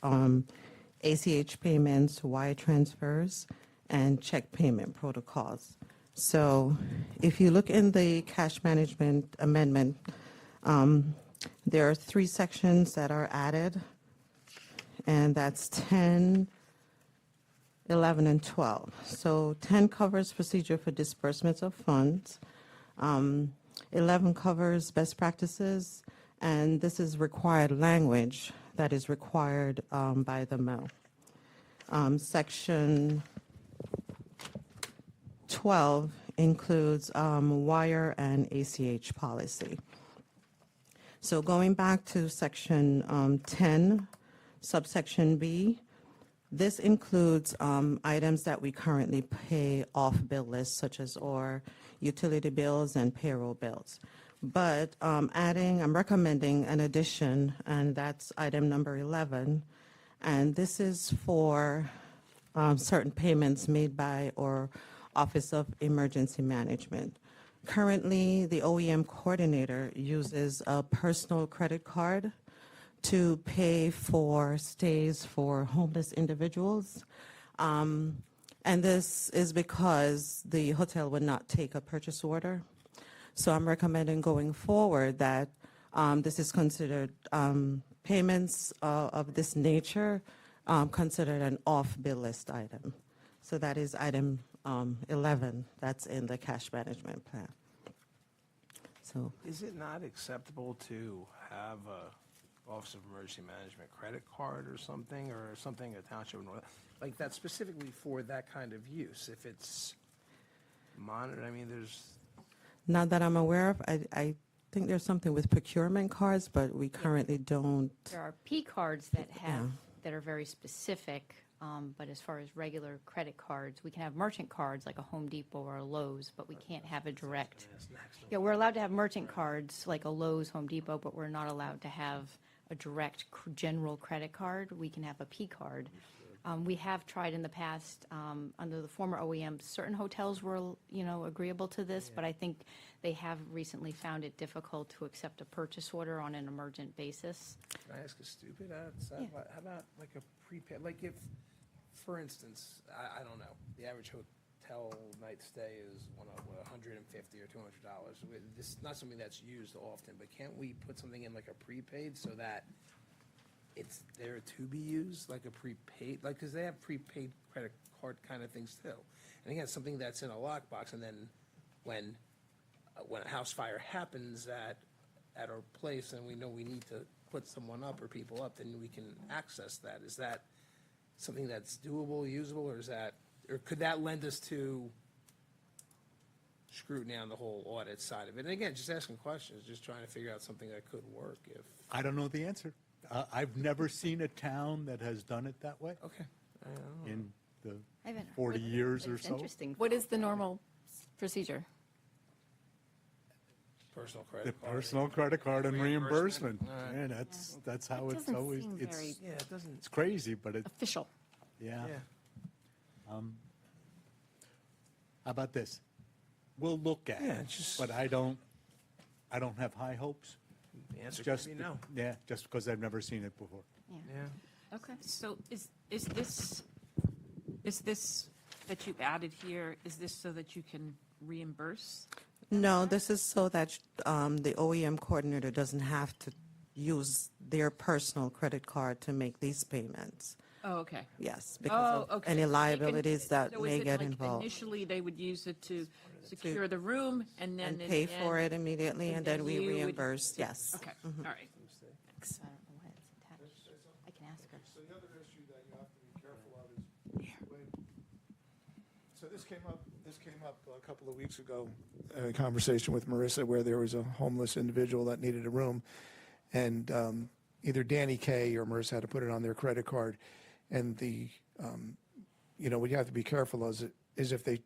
Speaker 17: ACH payments, wire transfers, and check payment protocols. So if you look in the cash management amendment, there are 3 sections that are added, and that's 10, 11, and 12. So 10 covers procedure for disbursements of funds. 11 covers best practices, and this is required language that is required by the MEL. Section 12 includes wire and ACH policy. So going back to section 10, subsection B, this includes items that we currently pay off bill lists, such as our utility bills and payroll bills. But I'm recommending an addition, and that's item number 11. And this is for certain payments made by our Office of Emergency Management. Currently, the OEM coordinator uses a personal credit card to pay for stays for homeless individuals. And this is because the hotel would not take a purchase order. So I'm recommending going forward that this is considered payments of this nature considered an off-bill list item. So that is item 11 that's in the cash management plan. So
Speaker 1: Is it not acceptable to have a Office of Emergency Management credit card or something a township, like that specifically for that kind of use? If it's monitored, I mean, there's...
Speaker 17: not that I'm aware of. I think there's something with procurement cards, but we currently don't.
Speaker 18: There are P cards that have,
Speaker 17: Yeah.
Speaker 18: that are very specific, but as far as regular credit cards, we can have merchant cards like a Home Depot or a Lowe's, but we can't have a direct. Yeah, we're allowed to have merchant cards like a Lowe's, Home Depot, but we're not allowed to have a direct general credit card. We can have a P card. We have tried in the past, under the former OEM, certain hotels were, agreeable to this, but I think they have recently found it difficult to accept a purchase order on an emergent basis.
Speaker 1: Can I ask a stupid outside? How about like a prepaid, like if, for instance, I don't know, the average hotel night stay is $150 or $200. This is not something that's used often, but can't we put something in like a prepaid so that it's there to be used, like a prepaid, like, because they have prepaid credit card kind of things too. And again, something that's in a lockbox, and then when a house fire happens at our place and we know we need to put someone up or people up, then we can access that. Is that something that's doable, usable, or could that lend us to scrutiny on the whole audit side of it? And again, just asking questions, just trying to figure out something that could work if.
Speaker 10: I don't know the answer. I've never seen a town that has done it that way.
Speaker 1: Okay.
Speaker 10: In the
Speaker 18: I haven't
Speaker 10: 40
Speaker 18: heard-
Speaker 10: years or
Speaker 18: it's
Speaker 10: so.
Speaker 18: interesting.
Speaker 3: What is the normal procedure?
Speaker 1: Personal
Speaker 10: The
Speaker 1: credit card.
Speaker 10: personal credit card and reimbursement.
Speaker 1: All right.
Speaker 10: Yeah, that's how
Speaker 3: It
Speaker 10: it's
Speaker 3: doesn't
Speaker 10: always,
Speaker 3: seem
Speaker 10: it's,
Speaker 3: very
Speaker 1: Yeah, it doesn't.
Speaker 10: it's crazy, but it,
Speaker 3: official.
Speaker 10: yeah.
Speaker 1: Yeah.
Speaker 10: How about this? We'll look at
Speaker 1: Yeah,
Speaker 10: it,
Speaker 1: it's just-
Speaker 10: but I don't have high hopes.
Speaker 1: The answer
Speaker 10: Just,
Speaker 1: could be no.
Speaker 10: yeah, just because I've never seen it before.
Speaker 1: Yeah.
Speaker 19: Okay, so is this that you added here, is this so that you can reimburse?
Speaker 17: No, this is so that the OEM coordinator doesn't have to use their personal credit card to make these payments.
Speaker 19: Oh, okay.
Speaker 17: Yes, because of any liabilities that
Speaker 19: So is
Speaker 17: may
Speaker 19: it
Speaker 17: get
Speaker 19: like
Speaker 17: involved.
Speaker 19: Initially, they would use it to secure the room, and then
Speaker 17: And
Speaker 19: in
Speaker 17: pay
Speaker 19: the
Speaker 17: for
Speaker 19: end-
Speaker 17: it immediately, and then we
Speaker 19: you would-
Speaker 17: reimburse, yes.
Speaker 19: Okay,
Speaker 17: Mhm.
Speaker 19: all right.
Speaker 18: I don't know why it's attached. I can ask her.
Speaker 11: So the other issue that you have to be careful of is, so this came up a couple of weeks ago, a conversation with Marissa where there was a homeless individual that needed a room, and either Danny Kaye or Marissa had to put it on their credit card, and what you have to be careful is if the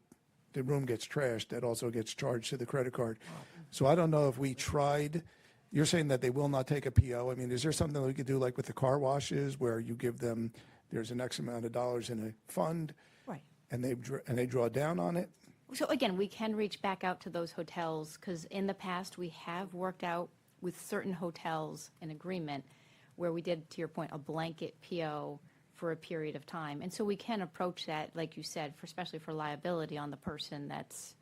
Speaker 11: room gets trashed, that also gets charged to the credit card. So I don't know if we tried. You're saying that they will not take a PO. I mean, is there something that we could do like with the car washes where you give them
Speaker 20: there's an X amount of dollars in a fund,
Speaker 18: Right.
Speaker 20: and they draw down on it?
Speaker 18: So again, we can reach back out to those hotels, because in the past, we have worked out with certain hotels an agreement where we did, to your point, a blanket PO for a period of time. And so we can approach that, like you said, especially for liability on the person that's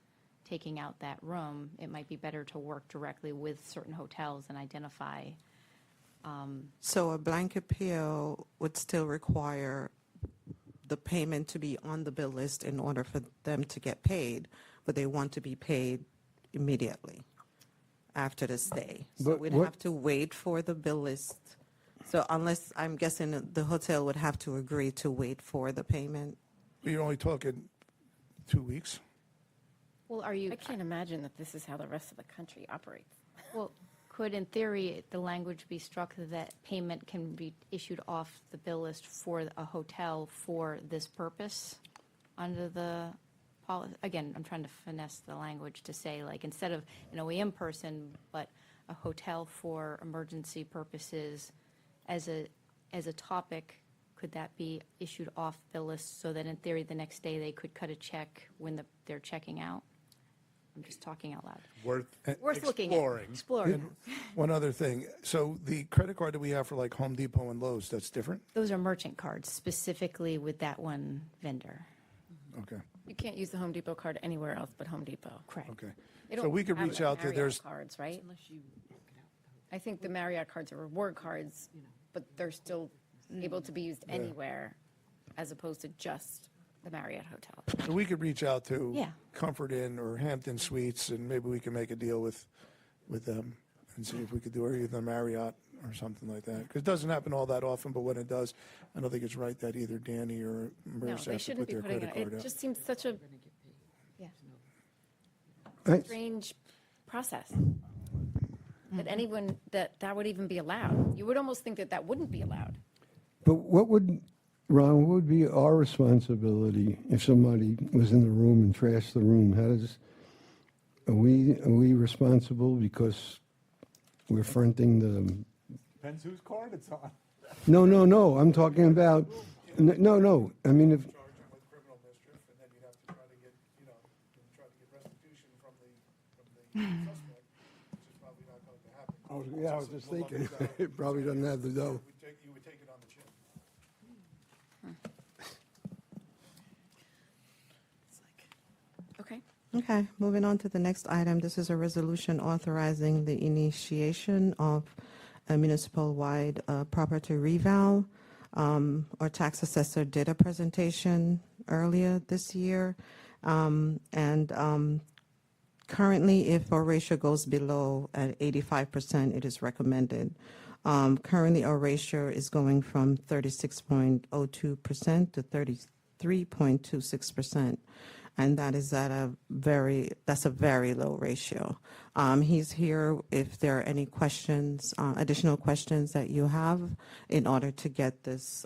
Speaker 18: taking out that room. It might be better to work directly with certain hotels and identify.
Speaker 17: So a blanket PO would still require the payment to be on the bill list in order for them to get paid, but they want to be paid immediately after the stay. So
Speaker 4: But
Speaker 17: we'd
Speaker 4: what-
Speaker 17: have to wait for the bill list. So unless, I'm guessing the hotel would have to agree to wait for the payment.
Speaker 20: You're only talking 2 weeks?
Speaker 18: Well, are you?
Speaker 3: I can't imagine that this is how the rest of the country operates.
Speaker 18: Well, could, in theory, the language be struck that payment can be issued off the bill list for a hotel for this purpose under the policy? Again, I'm trying to finesse the language to say, like, instead of an OEM person, but a hotel for emergency purposes as a topic, could that be issued off the list so that in theory, the next day they could cut a check when they're checking out? I'm just talking out loud. Worth looking at. Exploring.
Speaker 20: And one other thing, so the credit card that we have for like Home Depot and Lowe's, that's different?
Speaker 18: Those are merchant cards, specifically with that one vendor.
Speaker 20: Okay,
Speaker 3: You can't use the Home Depot card anywhere else but Home Depot.
Speaker 18: Correct.
Speaker 20: okay.
Speaker 3: They
Speaker 20: So
Speaker 3: don't
Speaker 20: we could
Speaker 3: have
Speaker 20: reach
Speaker 3: the
Speaker 20: out to,
Speaker 3: Marriott
Speaker 20: there's,
Speaker 3: cards, right? I think the Marriott cards are reward cards, but they're still able to be used anywhere as opposed to just the Marriott hotel.
Speaker 20: so we could reach out to
Speaker 18: Yeah.
Speaker 20: Comfort Inn or Hampton Suites, and maybe we can make a deal with them and see if we could do it either Marriott or something like that. Because it doesn't happen all that often, but when it does, I don't think it's right that either Danny or
Speaker 3: No,
Speaker 20: Marissa
Speaker 3: they
Speaker 20: have to
Speaker 3: shouldn't
Speaker 20: put
Speaker 3: be
Speaker 20: their
Speaker 3: putting
Speaker 20: credit
Speaker 3: it,
Speaker 20: card
Speaker 3: it
Speaker 20: out.
Speaker 3: just seems such a
Speaker 4: Right.
Speaker 3: strange process. That anyone, that would even be allowed. You would almost think that that wouldn't be allowed.
Speaker 4: But Ron, what would be our responsibility if somebody was in the room and trashed the room? Are we responsible because we're fronting the?
Speaker 10: Depends whose card it's on.
Speaker 4: No, I'm talking about, no, I mean, if,
Speaker 20: Charge them with criminal mischief, and then you'd have to try to get, try to get restitution from the suspect, which is probably not going to happen.
Speaker 4: I was just thinking, it probably doesn't have the dough.
Speaker 20: You would take it on the chin.
Speaker 3: Okay.
Speaker 17: Okay, moving on to the next item. This is a resolution authorizing the initiation of a municipal-wide property reval. Our tax assessor did a presentation earlier this year, and currently, if our ratio goes below at 85%, it is recommended. Currently, our ratio is going from 36.02% to 33.26%. And that is that's a very low ratio. He's here if there are any questions, additional questions that you have in order to get this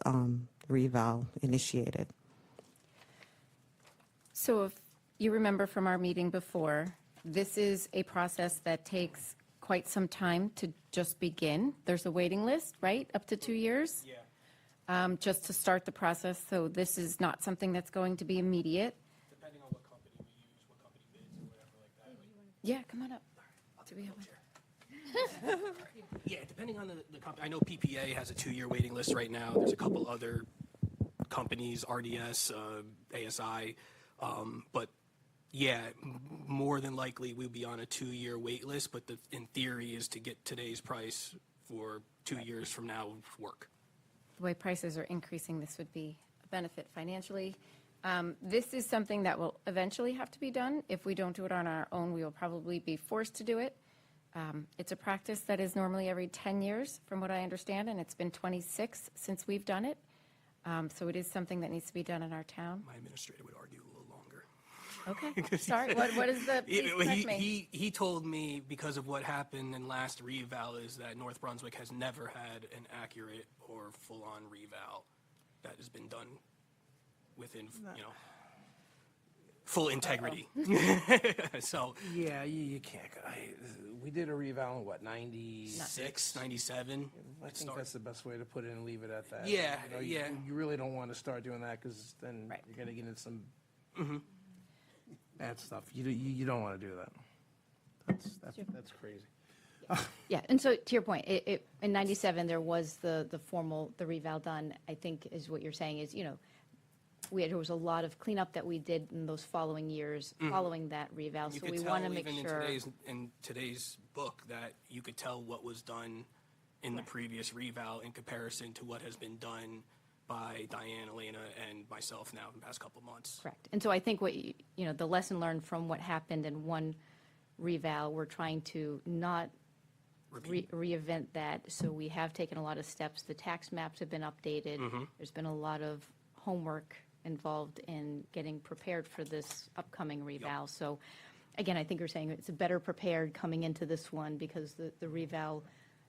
Speaker 17: reval initiated.
Speaker 3: So if you remember from our meeting before, this is a process that takes quite some time to just begin. There's a waiting list, right, up to 2 years? Yeah. Just to start the process, so this is not something that's going to be immediate.
Speaker 21: Depending on what company we use, what company bids or whatever like that.
Speaker 3: Yeah, come on up. Do we have
Speaker 21: Yeah, depending on the company. I know PPA has a 2-year waiting list right now. There's a couple other companies, RDS, ASI, but yeah, more than likely we'll be on a 2-year wait list, but in theory is to get today's price for 2 years from now work.
Speaker 3: The way prices are increasing, this would be a benefit financially. This is something that will eventually have to be done. If we don't do it on our own, we will probably be forced to do it. It's a practice that is normally every 10 years, from what I understand, and it's been 26 since we've done it. So it is something that needs to be done in our town.
Speaker 21: My administrator would argue a little longer.
Speaker 3: Okay, sorry, what is the, please correct me.
Speaker 21: He told me because of what happened in last reval is that North Brunswick has never had an accurate or full-on reval that has been done within, full integrity. So
Speaker 1: Yeah, you can't. We did a reval in what,
Speaker 21: 96, 97.
Speaker 1: I think that's the best way to put it and leave it at that.
Speaker 21: Yeah,
Speaker 1: You know,
Speaker 21: yeah.
Speaker 1: You really don't want to start doing that because then you're going to get into some bad stuff. You don't want to do that. That's crazy.
Speaker 18: Yeah, and so to your point, in 97, there was the formal, the reval done, I think is what you're saying is, there was a lot of cleanup that we did in those following years, following that reval.
Speaker 21: You
Speaker 18: So
Speaker 21: could
Speaker 18: we
Speaker 21: tell
Speaker 18: want to make
Speaker 21: even
Speaker 18: sure.
Speaker 21: in today's book that you could tell what was done in the previous reval in comparison to what has been done by Diane, Elena, and myself now in the past couple months.
Speaker 18: Correct. And so I think the lesson learned from what happened in one reval, we're trying to not reinvent that. So we have taken a lot of steps. The tax maps have been updated. There's been a lot of homework involved in getting prepared for this upcoming reval. So again, I think you're saying it's better prepared coming into this one because the reval,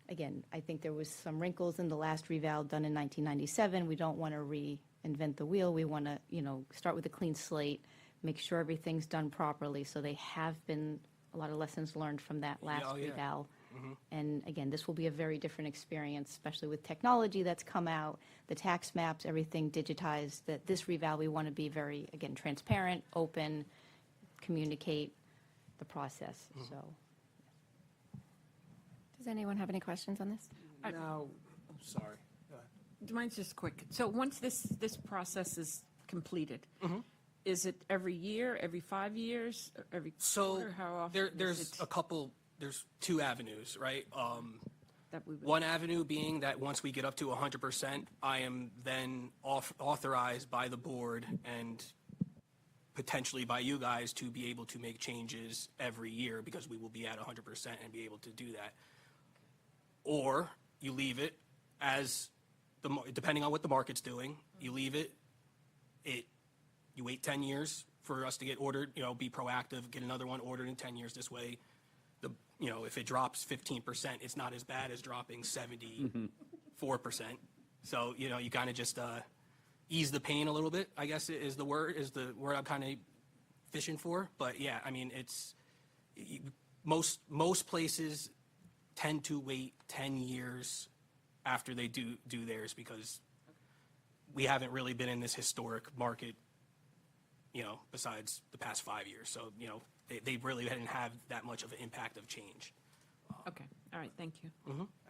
Speaker 18: again, I think there was some wrinkles in the last reval done in 1997. We don't want to reinvent the wheel. We want to, start with a clean slate, make sure everything's done properly. So they have been a lot of lessons learned from that last reval. And again, this will be a very different experience, especially with technology that's come out, the tax maps, everything digitized, that this reval, we want to be very, again, transparent, open, communicate the process, so.
Speaker 3: Does anyone have any questions on this?
Speaker 1: Now, I'm sorry. Go ahead.
Speaker 19: Mine's just quick. So once this process is completed, is it every year, every 5 years, every quarter? How often?
Speaker 21: There's two avenues, right?
Speaker 19: That we would-
Speaker 21: One avenue being that once we get up to 100%, I am then authorized by the board and potentially by you guys to be able to make changes every year because we will be at 100% and be able to do that. Or you leave it as, depending on what the market's doing, you leave it, you wait 10 years for us to get ordered, be proactive, get another one ordered in 10 years this way. If it drops 15%, it's not as bad as dropping 74%. So, you kind of just ease the pain a little bit, I guess is the word I'm kind of fishing for. But yeah, I mean, most places tend to wait 10 years after they do theirs because we haven't really been in this historic market, besides the past 5 years. So, they really didn't have that much of an impact of change.
Speaker 19: Okay, all right, thank you.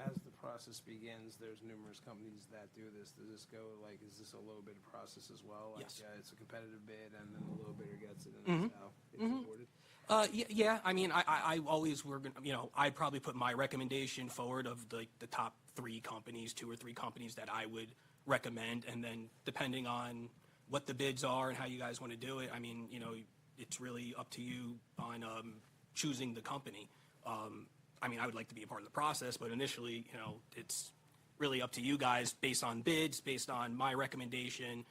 Speaker 1: As the process begins, there's numerous companies that do this. Does this go, is this a low bid process as well?
Speaker 21: Yes.
Speaker 1: It's a competitive bid, and then the low bidder gets it, and that's how it's awarded?
Speaker 21: Yeah. I mean, I always were gonna, I'd probably put my recommendation forward of the top 3 companies, 2 or 3 companies that I would recommend, and then depending on what the bids are and how you guys want to do it, I mean, it's really up to you on choosing the company. I mean, I would like to be a part of the process, but initially, it's really up to you guys based on bids, based on my recommendation.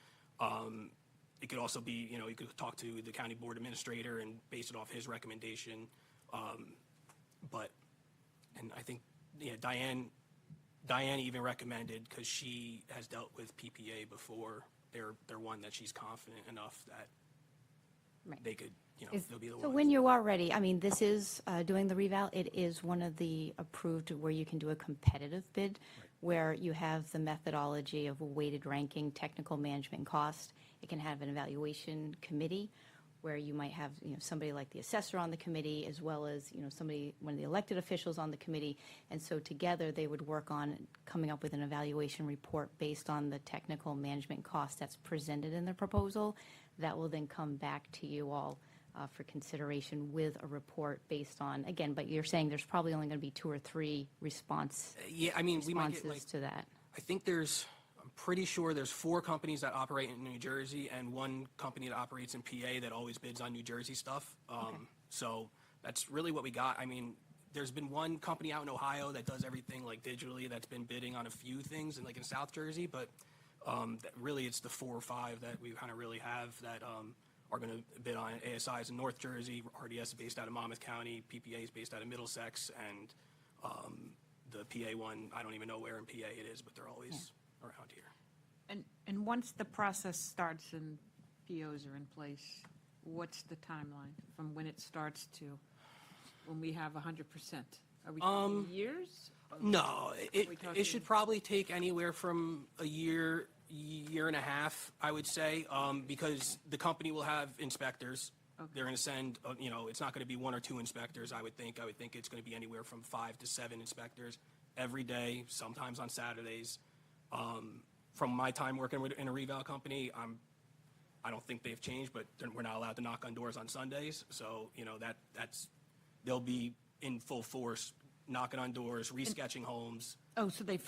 Speaker 21: It could also be, you could talk to the county board administrator and base it off his recommendation. And I think, Diane even recommended, because she has dealt with PPA before, they're one that she's confident enough that they could, they'll be the
Speaker 18: So
Speaker 21: ones.
Speaker 18: when you are ready, I mean, this is doing the reval, it is one of the approved where you can do a competitive bid, where you have the methodology of a weighted ranking, technical management cost. It can have an evaluation committee where you might have, somebody like the assessor on the committee, as well as, one of the elected officials on the committee. And so together they would work on coming up with an evaluation report based on the technical management cost that's presented in the proposal. That will then come back to you all for consideration with a report based on, again, but you're saying there's probably only going to be 2 or 3 responses
Speaker 21: Yeah, I mean, we might get
Speaker 18: to that.
Speaker 21: I think I'm pretty sure there's 4 companies that operate in New Jersey and 1 company that operates in PA that always bids on New Jersey stuff. So that's really what we got. I mean, there's been 1 company out in Ohio that does everything digitally that's been bidding on a few things in South Jersey, but really it's the 4 or 5 that we kind of really have that are going to bid on. ASI is in North Jersey, RDS is based out of Monmouth County, PPA is based out of Middlesex, and the PA one, I don't even know where in PA it is, but they're always around here.
Speaker 19: And once the process starts and POs are in place, what's the timeline from when it starts to when we have 100%? Are we talking years?
Speaker 21: No,
Speaker 19: we talking-
Speaker 21: it should probably take anywhere from a year, year and a half, I would say, because the company will have inspectors.
Speaker 19: Okay.
Speaker 21: They're going to send, it's not going to be 1 or 2 inspectors, I would think. I would think it's going to be anywhere from 5 to 7 inspectors every day, sometimes on Saturdays. From my time working in a reval company, I don't think they've changed, but we're not allowed to knock on doors on Sundays. So, they'll be in full force, knocking on doors, resketching homes.
Speaker 19: Oh, so they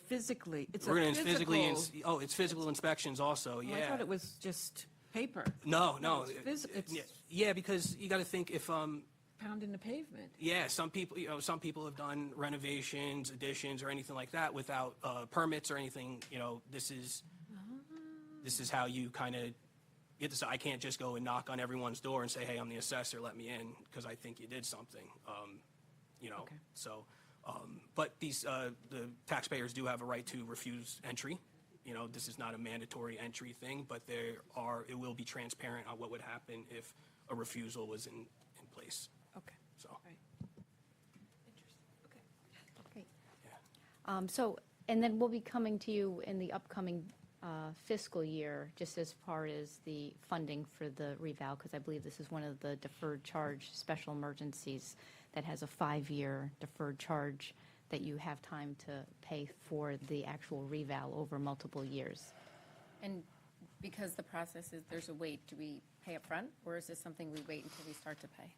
Speaker 19: physically, it's
Speaker 21: We're
Speaker 19: a
Speaker 21: going to
Speaker 19: physical.
Speaker 21: it's physical inspections also, yeah.
Speaker 19: Oh, I thought it was just paper.
Speaker 21: No.
Speaker 19: It's
Speaker 21: Yeah, because you got to think if,
Speaker 19: pounding the pavement.
Speaker 21: yeah, some people have done renovations, additions, or anything like that without permits or anything. This is how you kind of get this. I can't just go and knock on everyone's door and say, "Hey, I'm the assessor. Let me in," because I think you did something.
Speaker 19: Okay.
Speaker 21: So, but the taxpayers do have a right to refuse entry. This is not a mandatory entry thing, but it will be transparent on what would happen if a refusal was in place.
Speaker 19: Okay.
Speaker 21: So.
Speaker 19: Right.
Speaker 18: Great. And then we'll be coming to you in the upcoming fiscal year, just as far as the funding for the reval, because I believe this is one of the deferred charge special emergencies that has a 5-year deferred charge that you have time to pay for the actual reval over multiple years.
Speaker 3: And because the process is, there's a wait, do we pay up front, or is this something we wait until we start to pay?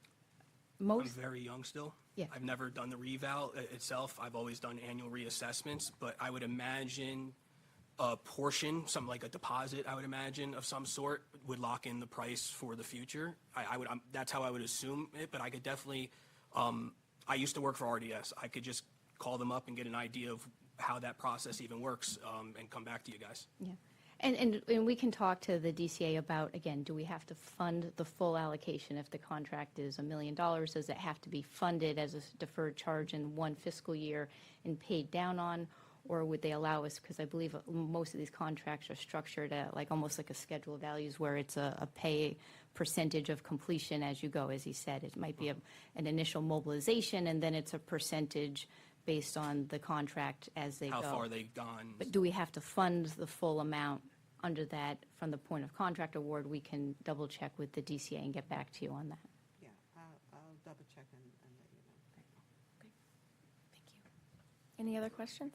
Speaker 21: I'm very young still.
Speaker 3: Yeah.
Speaker 21: I've never done the reval itself. I've always done annual reassessments, but I would imagine a portion, something like a deposit, I would imagine, of some sort would lock in the price for the future. That's how I would assume it, but I could definitely, I used to work for RDS. I could just call them up and get an idea of how that process even works, and come back to you guys.
Speaker 18: Yeah. And we can talk to the DCA about, again, do we have to fund the full allocation? If the contract is $1 million, does it have to be funded as a deferred charge in one fiscal year and paid down on? Or would they allow us, because I believe most of these contracts are structured at almost like a schedule of values where it's a pay percentage of completion as you go, as he said. It might be an initial mobilization, and then it's a percentage based on the contract as they go.
Speaker 21: How far they've gone.
Speaker 18: But do we have to fund the full amount under that from the point of contract award? We can double check with the DCA and get back to you on that.
Speaker 17: Yeah, I'll double check and let you know.
Speaker 18: Okay. Thank you. Any other questions?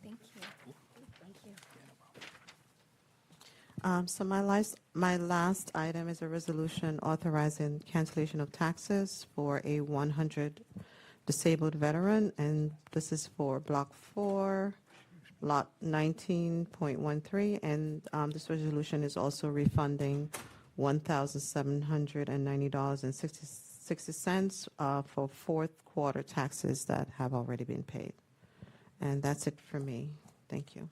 Speaker 18: Thank you. Thank you.
Speaker 17: So my last item is a resolution authorizing cancellation of taxes for a 100 disabled veteran, and this is for Block 4, Lot 19.13, and this resolution is also refunding $1,790.60 for fourth quarter taxes that have already been paid. And that's it for me. Thank you.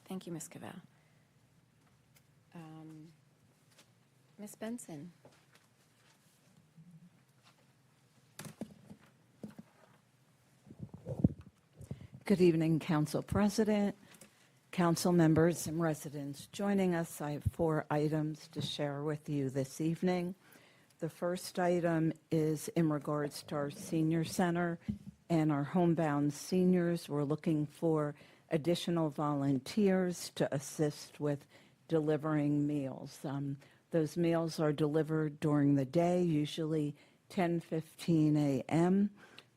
Speaker 3: Thank you, Ms. Cavell. Ms. Benson.
Speaker 7: Good evening, Council President, council members, and residents joining us. I have 4 items to share with you this evening. The first item is in regards to our senior center and our homebound seniors. We're looking for additional volunteers to assist with delivering meals. Those meals are delivered during the day, usually 10:15 a.m.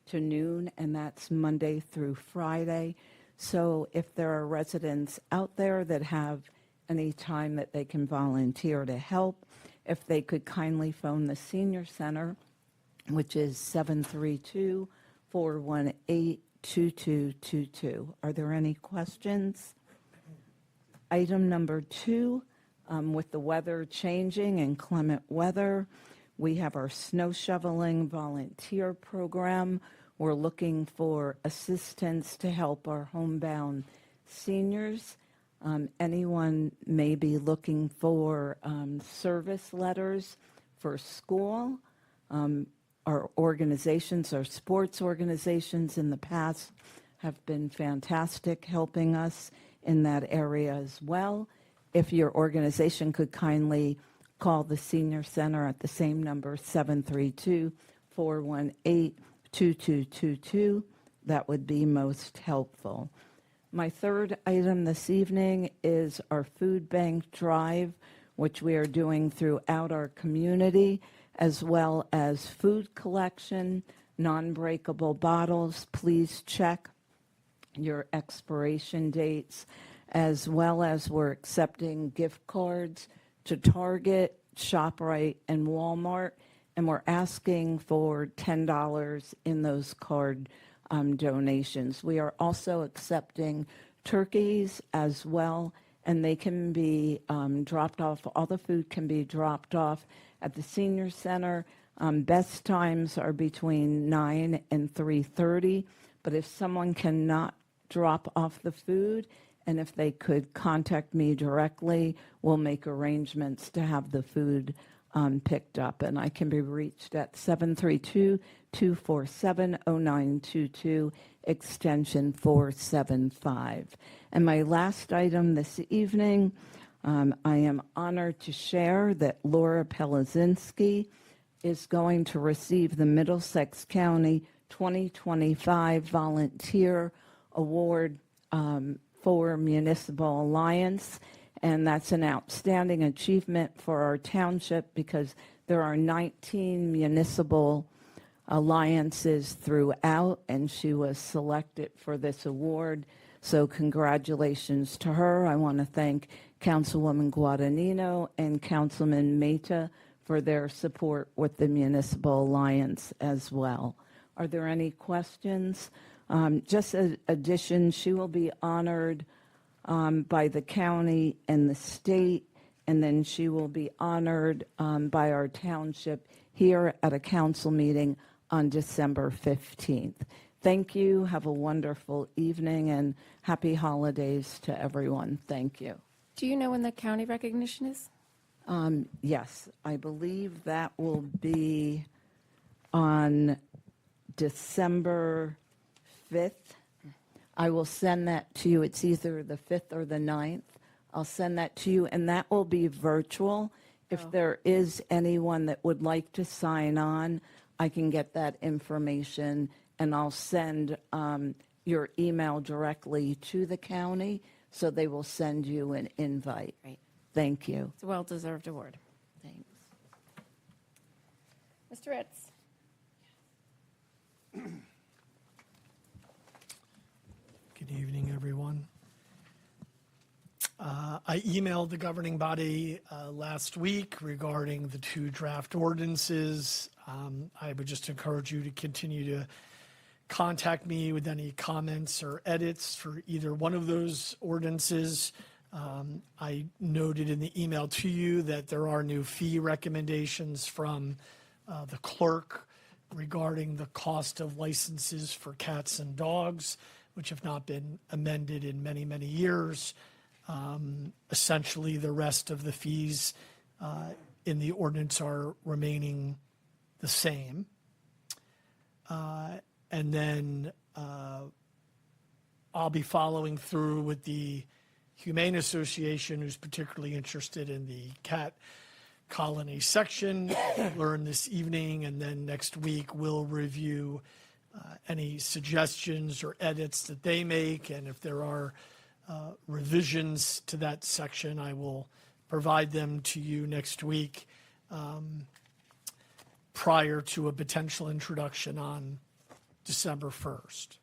Speaker 7: to noon, and that's Monday through Friday. So if there are residents out there that have any time that they can volunteer to help, if they could kindly phone the Senior Center, which is 732-418-2222. Are there any questions? Item number 2, with the weather changing and clement weather, we have our snow shoveling volunteer program. We're looking for assistance to help our homebound seniors. Anyone may be looking for service letters for school. Our organizations, our sports organizations in the past have been fantastic helping us in that area as well. If your organization could kindly call the senior center at the same number, 732-418-2222, that would be most helpful. My third item this evening is our food bank drive, which we are doing throughout our community, as well as food collection, non-breakable bottles. Please check your expiration dates, as well as we're accepting gift cards to Target, ShopRite, and Walmart, and we're asking for $10 in those card donations. We are also accepting turkeys as well, and they can be dropped off. All the food can be dropped off at the senior center. Best times are between 9 and 3:30, but if someone cannot drop off the food, and if they could contact me directly, we'll make arrangements to have the food picked up. And I can be reached at 732-247-0922, extension 475. And my last item this evening, I am honored to share that Laura Pelazinski is going to receive the Middlesex County 2025 Volunteer Award for Municipal Alliance, and that's an outstanding achievement for our township because there are 19 municipal alliances throughout, and she was selected for this award. So congratulations to her. I want to thank Councilwoman Guadagnino and Councilman Mehta for their support with the Municipal Alliance as well. Are there any questions? Just an addition, she will be honored by the county and the state, and then she will be honored by our township here at a council meeting on December 15th. Thank you. Have a wonderful evening and happy holidays to everyone. Thank you.
Speaker 3: Do you know when the county recognition is?
Speaker 7: Yes, I believe that will be on December 5th. I will send that to you. It's either the 5th or the 9th. I'll send that to you, and that will be virtual. If there is anyone that would like to sign on, I can get that information, and I'll send your email directly to the county, so they will send you an invite.
Speaker 3: Right.
Speaker 7: Thank you.
Speaker 3: It's a well-deserved award.
Speaker 7: Thanks.
Speaker 3: Mr. Ritz.
Speaker 14: Good evening, everyone. I emailed the governing body last week regarding the 2 draft ordinances. I would just encourage you to continue to contact me with any comments or edits for either one of those ordinances. I noted in the email to you that there are new fee recommendations from the clerk regarding the cost of licenses for cats and dogs, which have not been amended in many, many years. Essentially, the rest of the fees in the ordinance are remaining the same. And then I'll be following through with the Humane Association, who's particularly interested in the cat colony section. Learn this evening, and then next week we'll review any suggestions or edits that they make, and if there are revisions to that section, I will provide them to you next week prior to a potential introduction on December 1st.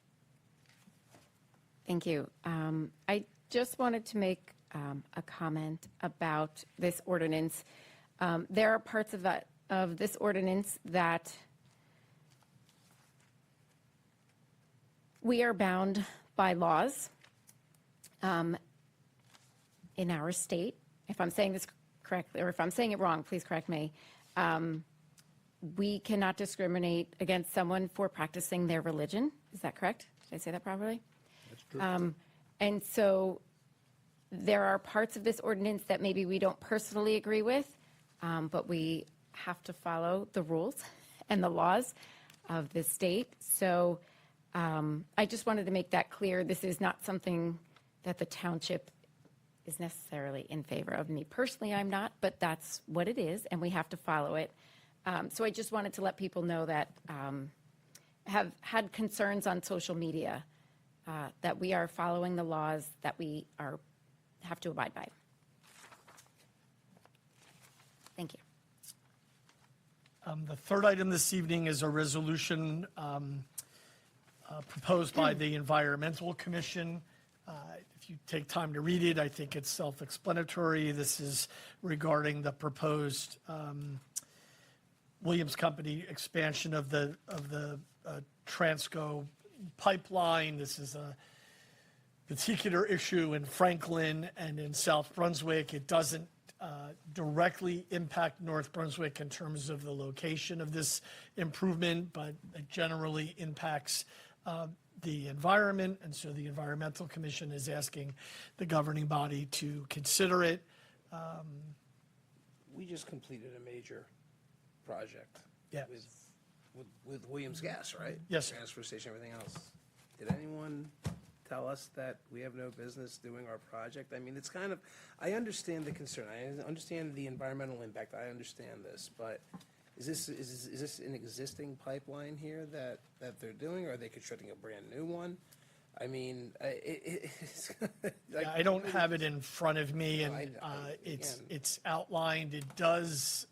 Speaker 3: Thank you. I just wanted to make a comment about this ordinance. There are parts of this ordinance that we are bound by laws in our state. If I'm saying this correctly, or if I'm saying it wrong, please correct me. We cannot discriminate against someone for practicing their religion. Is that correct? Did I say that properly?
Speaker 14: That's true.
Speaker 3: And so there are parts of this ordinance that maybe we don't personally agree with, but we have to follow the rules and the laws of the state. So I just wanted to make that clear. This is not something that the township is necessarily in favor of. Me personally, I'm not, but that's what it is, and we have to follow it. So I just wanted to let people know that have had concerns on social media, that we are following the laws that we have to abide by. Thank you.
Speaker 14: The third item this evening is a resolution proposed by the Environmental Commission. If you take time to read it, I think it's self-explanatory. This is regarding the proposed Williams Company expansion of the Transco pipeline. This is a particular issue in Franklin and in South Brunswick. It doesn't directly impact North Brunswick in terms of the location of this improvement, but it generally impacts the environment, and so the Environmental Commission is asking the governing body to consider it.
Speaker 1: We just completed a major project.
Speaker 14: Yeah.
Speaker 1: With Williams Gas, right?
Speaker 14: Yes, sir.
Speaker 1: Transfer station, everything else. Did anyone tell us that we have no business doing our project? I mean, it's kind of, I understand the concern. I understand the environmental impact. I understand this, but is this an existing pipeline here that they're doing, or are they constructing a brand-new one? I mean, it's
Speaker 14: Yeah, I don't have it in front of me, and it's outlined. It does,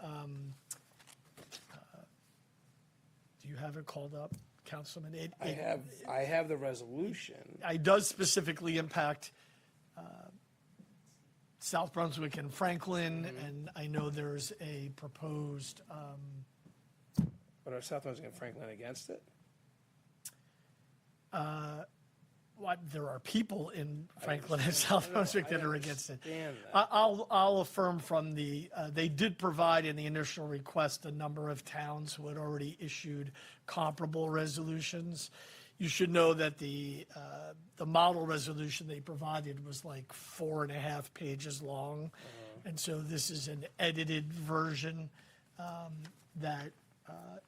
Speaker 14: do you have it called up, Councilman?
Speaker 1: I have the resolution.
Speaker 14: It does specifically impact South Brunswick and Franklin, and I know there's a proposed.
Speaker 1: But are South Brunswick and Franklin against it?
Speaker 14: There are people in Franklin and South Brunswick that are against it.
Speaker 1: understand that.
Speaker 14: I'll affirm from they did provide in the initial request a number of towns who had already issued comparable resolutions. You should know that the model resolution they provided was like 4.5 pages long. And so this is an edited version that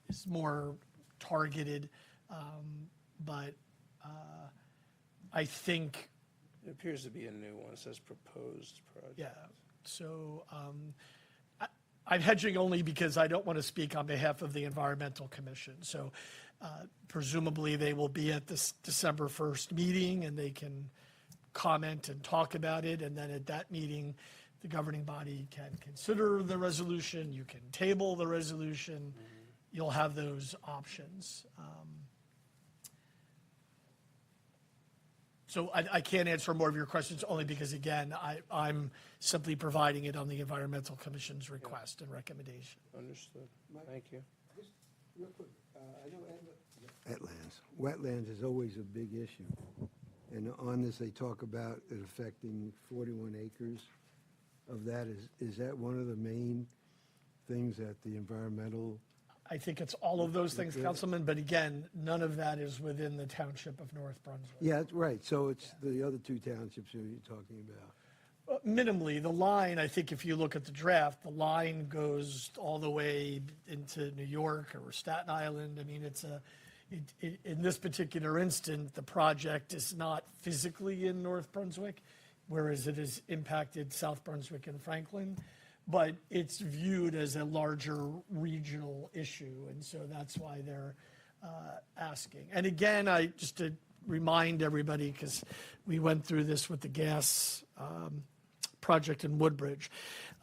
Speaker 14: is more targeted, but I think.
Speaker 1: It appears to be a new one. It says proposed project.
Speaker 14: Yeah, so I'm hedging only because I don't want to speak on behalf of the Environmental Commission. So presumably they will be at this December 1st meeting and they can comment and talk about it. And then at that meeting, the governing body can consider the resolution. You can table the resolution. You'll have those options. So I can't answer more of your questions only because, again, I'm simply providing it on the Environmental Commission's request and recommendation.
Speaker 1: Understood. Thank you.
Speaker 4: Just real quick, I know wetlands is always a big issue. And on this, they talk about it affecting 41 acres of that. Is that one of the main things that the environmental?
Speaker 14: I think it's all of those things, Councilman, but again, none of that is within the Township of North Brunswick.
Speaker 4: Yeah, that's right. So it's the other two townships that you're talking about.
Speaker 14: Minimally, the line, I think if you look at the draft, the line goes all the way into New York or Staten Island. I mean, in this particular instant, the project is not physically in North Brunswick, whereas it has impacted South Brunswick and Franklin. But it's viewed as a larger regional issue, and so that's why they're asking. And again, just to remind everybody, because we went through this with the gas project in Woodbridge,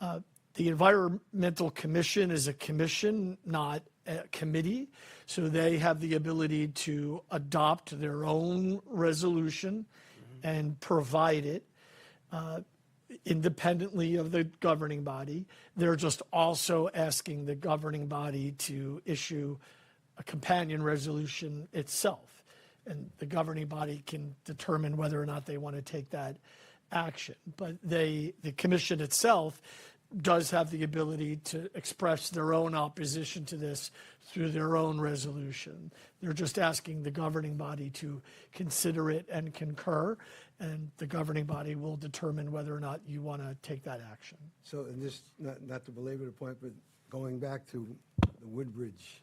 Speaker 14: the Environmental Commission is a commission, not a committee, so they have the ability to adopt their own resolution and provide it independently of the governing body. They're just also asking the governing body to issue a companion resolution itself. And the governing body can determine whether or not they want to take that action. But the commission itself does have the ability to express their own opposition to this through their own resolution. They're just asking the governing body to consider it and concur, and the governing body will determine whether or not you want to take that action.
Speaker 4: So, and this, not to belabor the point, but going back to the Woodbridge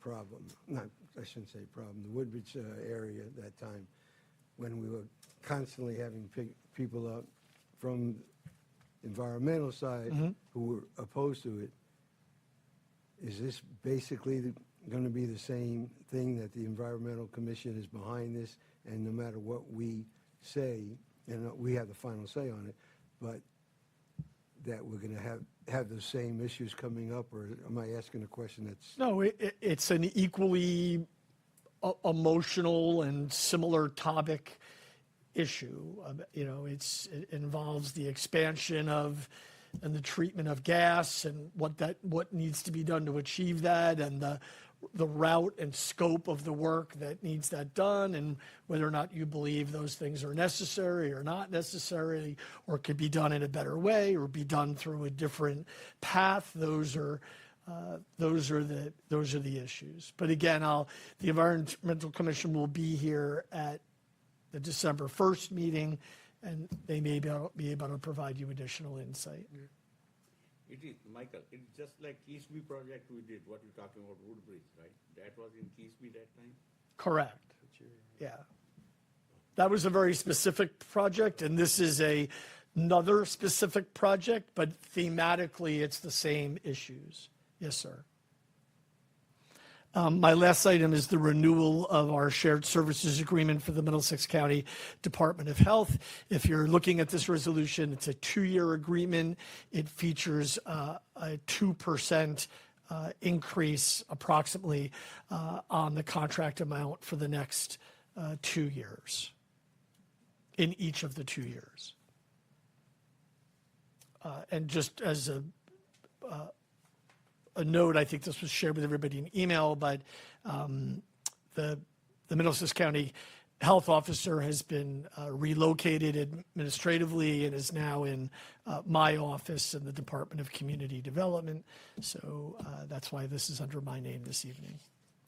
Speaker 4: problem, I shouldn't say problem, the Woodbridge area at that time, when we were constantly having people up from environmental side who were opposed to it. Is this basically going to be the same thing, that the Environmental Commission is behind this, and no matter what we say, and we have the final say on it, but that we're going to have the same issues coming up, or am I asking a question that's...
Speaker 14: No, it's an equally emotional and similar topic issue. It involves the expansion of and the treatment of gas and what needs to be done to achieve that, and the route and scope of the work that needs that done, and whether or not you believe those things are necessary or not necessary, or could be done in a better way, or be done through a different path. Those are the issues. But again, the Environmental Commission will be here at the December 1st meeting, and they may be able to provide you additional insight.
Speaker 9: It is, Michael, it's just like Keesby project we did, what you're talking about, Woodbridge, right? That was in Keesby that time?
Speaker 14: Correct. Yeah. That was a very specific project, and this is another specific project, but thematically it's the same issues. Yes, sir. My last item is the renewal of our shared services agreement for the Middlesex County Department of Health. If you're looking at this resolution, it's a 2-year agreement. It features a 2% increase approximately on the contract amount for the next 2 years, in each of the 2 years. And just as a note, I think this was shared with everybody in email, but the Middlesex County Health Officer has been relocated administratively and is now in my office in the Department of Community Development. So that's why this is under my name this evening.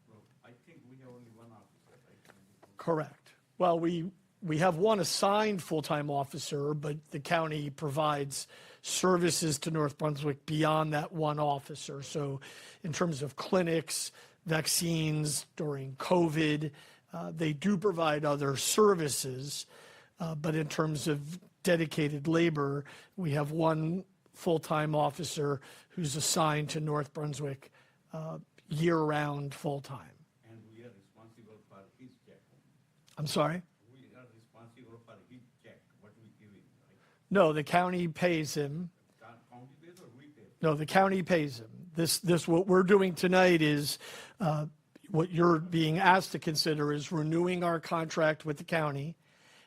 Speaker 9: Well, I think we have only one officer, right?
Speaker 14: Correct. Well, we have one assigned full-time officer, but the county provides services to North Brunswick beyond that one officer. So in terms of clinics, vaccines during COVID, they do provide other services, but in terms of dedicated labor, we have one full-time officer who's assigned to North Brunswick year-round full-time.
Speaker 9: And we are responsible for his check.
Speaker 14: I'm sorry?
Speaker 9: We are responsible for his check, what we give him, right?
Speaker 14: No, the county pays him.
Speaker 9: County pays or we pay?
Speaker 14: No, the county pays him. This what we're doing tonight is, what you're being asked to consider is renewing our contract with the county.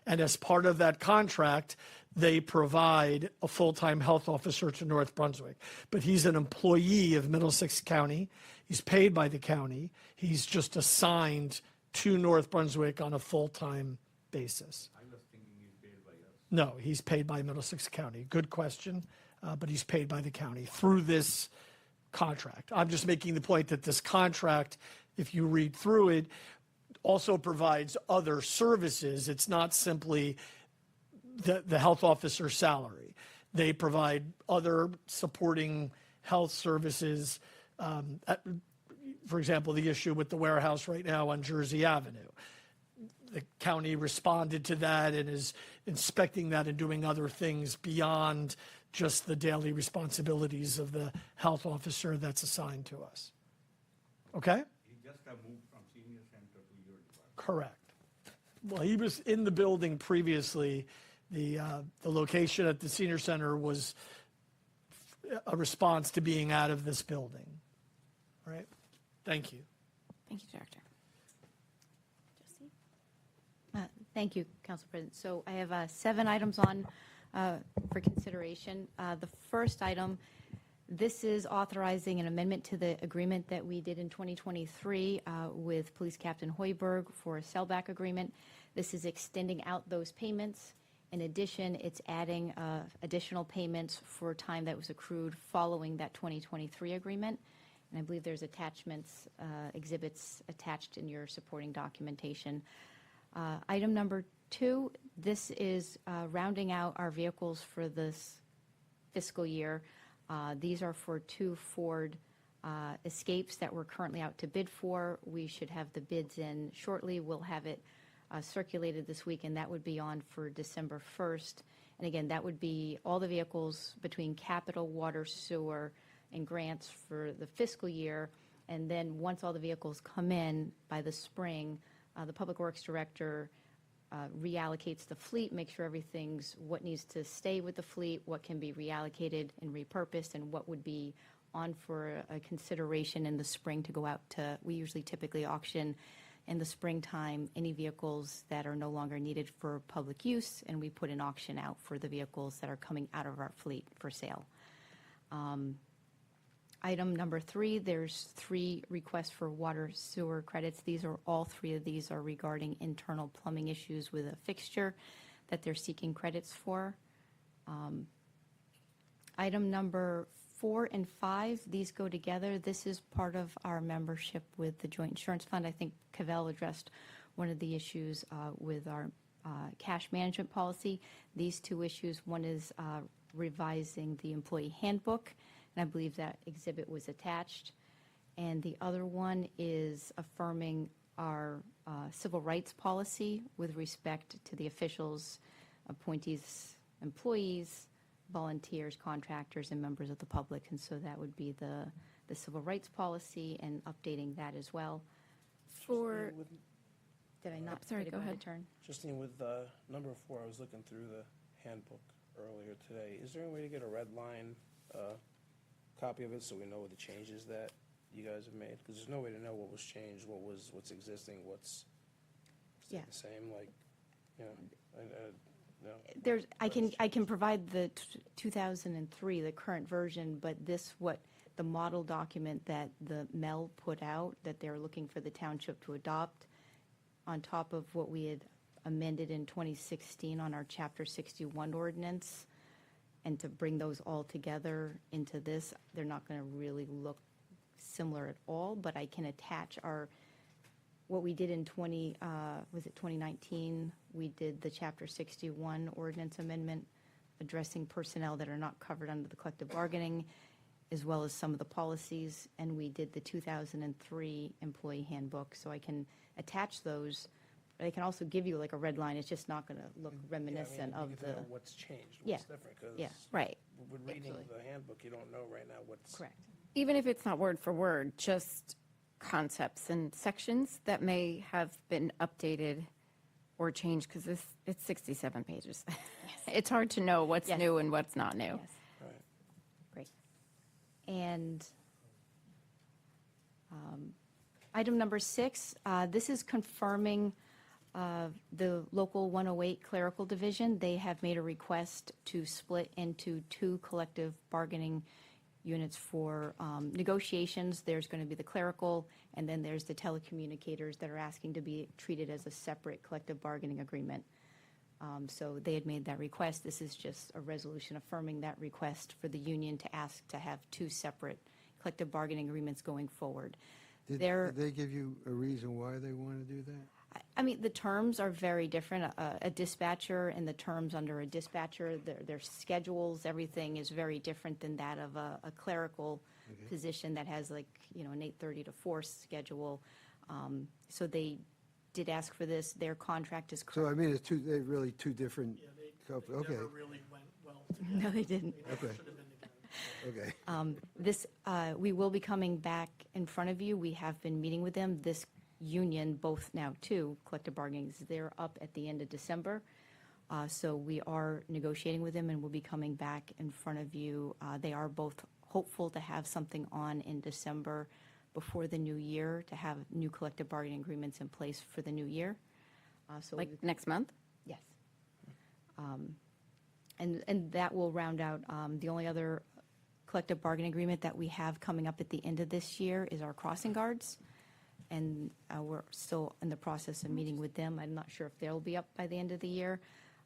Speaker 14: And as part of that contract, they provide a full-time health officer to North Brunswick. But he's an employee of Middlesex County. He's paid by the county. He's just assigned to North Brunswick on a full-time basis.
Speaker 9: I was thinking he's paid by us.
Speaker 14: No, he's paid by Middlesex County. Good question, but he's paid by the county through this contract. I'm just making the point that this contract, if you read through it, also provides other services. It's not simply the health officer's salary. They provide other supporting health services. For example, the issue with the warehouse right now on Jersey Avenue. The county responded to that and is inspecting that and doing other things beyond just the daily responsibilities of the health officer that's assigned to us. Okay?
Speaker 9: He just moved from senior center to your department.
Speaker 14: Correct. Well, he was in the building previously. The location at the senior center was a response to being out of this building. All right? Thank you.
Speaker 3: Thank you, Director. Jesse? Thank you, Council President. So I have 7 items on for consideration. The first item, this is authorizing an amendment to the agreement that we did in 2023 with Police Captain Hoiberg for a sellback agreement. This is extending out those payments. In addition, it's adding additional payments for time that was accrued following that 2023 agreement. And I believe there's attachments, exhibits attached in your supporting documentation. Item number 2, this is rounding out our vehicles for this fiscal year. These are for 2 Ford Escapes that we're currently out to bid for. We should have the bids in shortly. We'll have it
Speaker 18: circulated this week, and that would be on for December 1st. And again, that would be all the vehicles between capital, water, sewer, and grants for the fiscal year. And then once all the vehicles come in by the spring, the Public Works Director reallocates the fleet, makes sure everything's what needs to stay with the fleet, what can be reallocated and repurposed, and what would be on for a consideration in the spring to go out to, we usually typically auction in the springtime any vehicles that are no longer needed for public use, and we put an auction out for the vehicles that are coming out of our fleet for sale. Item number 3, there's 3 requests for water sewer credits. All 3 of these are regarding internal plumbing issues with a fixture that they're seeking credits for. Item number 4 and 5, these go together. This is part of our membership with the Joint Insurance Fund. I think Cavell addressed one of the issues with our cash management policy. These 2 issues, one is revising the employee handbook, and I believe that exhibit was attached. And the other one is affirming our civil rights policy with respect to the officials, appointees, employees, volunteers, contractors, and members of the public. And so that would be the civil rights policy and updating that as well. Did I not?
Speaker 3: Sorry, go ahead.
Speaker 18: Turn?
Speaker 1: Justine, with number 4, I was looking through the handbook earlier today. Is there a way to get a red line copy of it so we know the changes that you guys have made? Because there's no way to know what was changed, what's existing, what's
Speaker 18: Yeah.
Speaker 1: the same, like, you know, no.
Speaker 18: I can provide the 2003, the current version, but the model document that the MEL put out that they're looking for the township to adopt, on top of what we had amended in 2016 on our Chapter 61 ordinance, and to bring those all together into this, they're not going to really look similar at all, but I can attach what we did in 2019, we did the Chapter 61 ordinance amendment addressing personnel that are not covered under the collective bargaining, as well as some of the policies, and we did the 2003 employee handbook, so I can attach those. But I can also give you like a red line. It's just not going to look reminiscent
Speaker 1: you
Speaker 18: of
Speaker 1: get to know what's changed, what's different, because
Speaker 3: right.
Speaker 1: with reading the handbook, you don't know right now what's.
Speaker 18: Correct.
Speaker 3: Even if it's not word for word, just concepts and sections that may have been updated or changed, because it's 67 pages. It's hard to know what's new and what's not new.
Speaker 18: Yes. Great. And item number 6, this is confirming the Local 108 Clerical Division. They have made a request to split into 2 collective bargaining units for negotiations. There's going to be the clerical, and then there's the telecommunicators that are asking to be treated as a separate collective bargaining agreement. So they had made that request. This is just a resolution affirming that request for the union to ask to have 2 separate collective bargaining agreements going forward.
Speaker 4: Did they give you a reason why they want to do that?
Speaker 18: I mean, the terms are very different. A dispatcher and the terms under a dispatcher, their schedules, everything is very different than that of a clerical position that has like, an 8:30 to 4 schedule. So they did ask for this. Their contract is correct.
Speaker 4: So, I mean, they're really 2 different companies. Okay.
Speaker 14: Never really went well together.
Speaker 18: No, they didn't.
Speaker 4: Okay. Okay.
Speaker 18: We will be coming back in front of you. We have been meeting with them. This union, both now 2 collective bargainings, they're up at the end of December. So we are negotiating with them, and we'll be coming back in front of you. They are both hopeful to have something on in December before the new year, to have new collective bargaining agreements in place for the new year.
Speaker 3: Like next month?
Speaker 18: Yes. And that will round out, the only other collective bargaining agreement that we have coming up at the end of this year is our crossing guards. And we're still in the process of meeting with them. I'm not sure if they'll be up by the end of the year,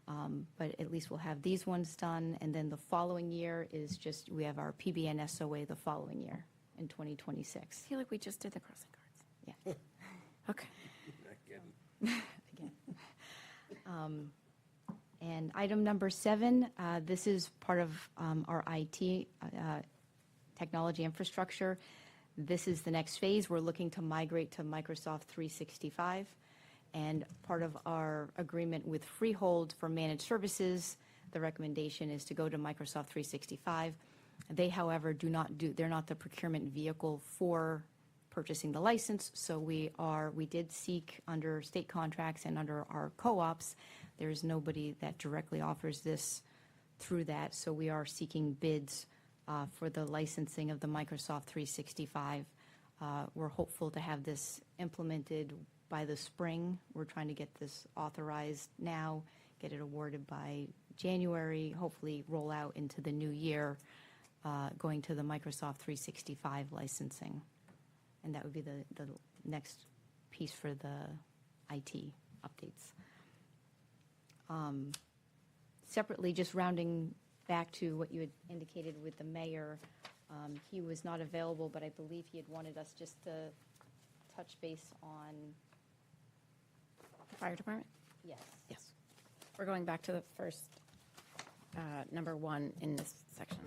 Speaker 18: but at least we'll have these ones done. And then the following year is we have our PBN SOA the following year in 2026.
Speaker 3: I feel like we just did the crossing guards.
Speaker 18: Yeah.
Speaker 3: Okay.
Speaker 18: Again. And item number 7, this is part of our IT technology infrastructure. This is the next phase. We're looking to migrate to Microsoft 365. And part of our agreement with Freehold for managed services, the recommendation is to go to Microsoft 365. They, however, they're not the procurement vehicle for purchasing the license, so we did seek under state contracts and under our co-ops. There's nobody that directly offers this through that, so we are seeking bids for the licensing of the Microsoft 365. We're hopeful to have this implemented by the spring. We're trying to get this authorized now, get it awarded by January, hopefully roll out into the new year, going to the Microsoft 365 licensing. And that would be the next piece for the IT updates. Separately, just rounding back to what you had indicated with the mayor, he was not available, but I believe he had wanted us just to touch base on.
Speaker 3: Fire department?
Speaker 18: Yes.
Speaker 3: Yes. We're going back to the first, number 1 in this section.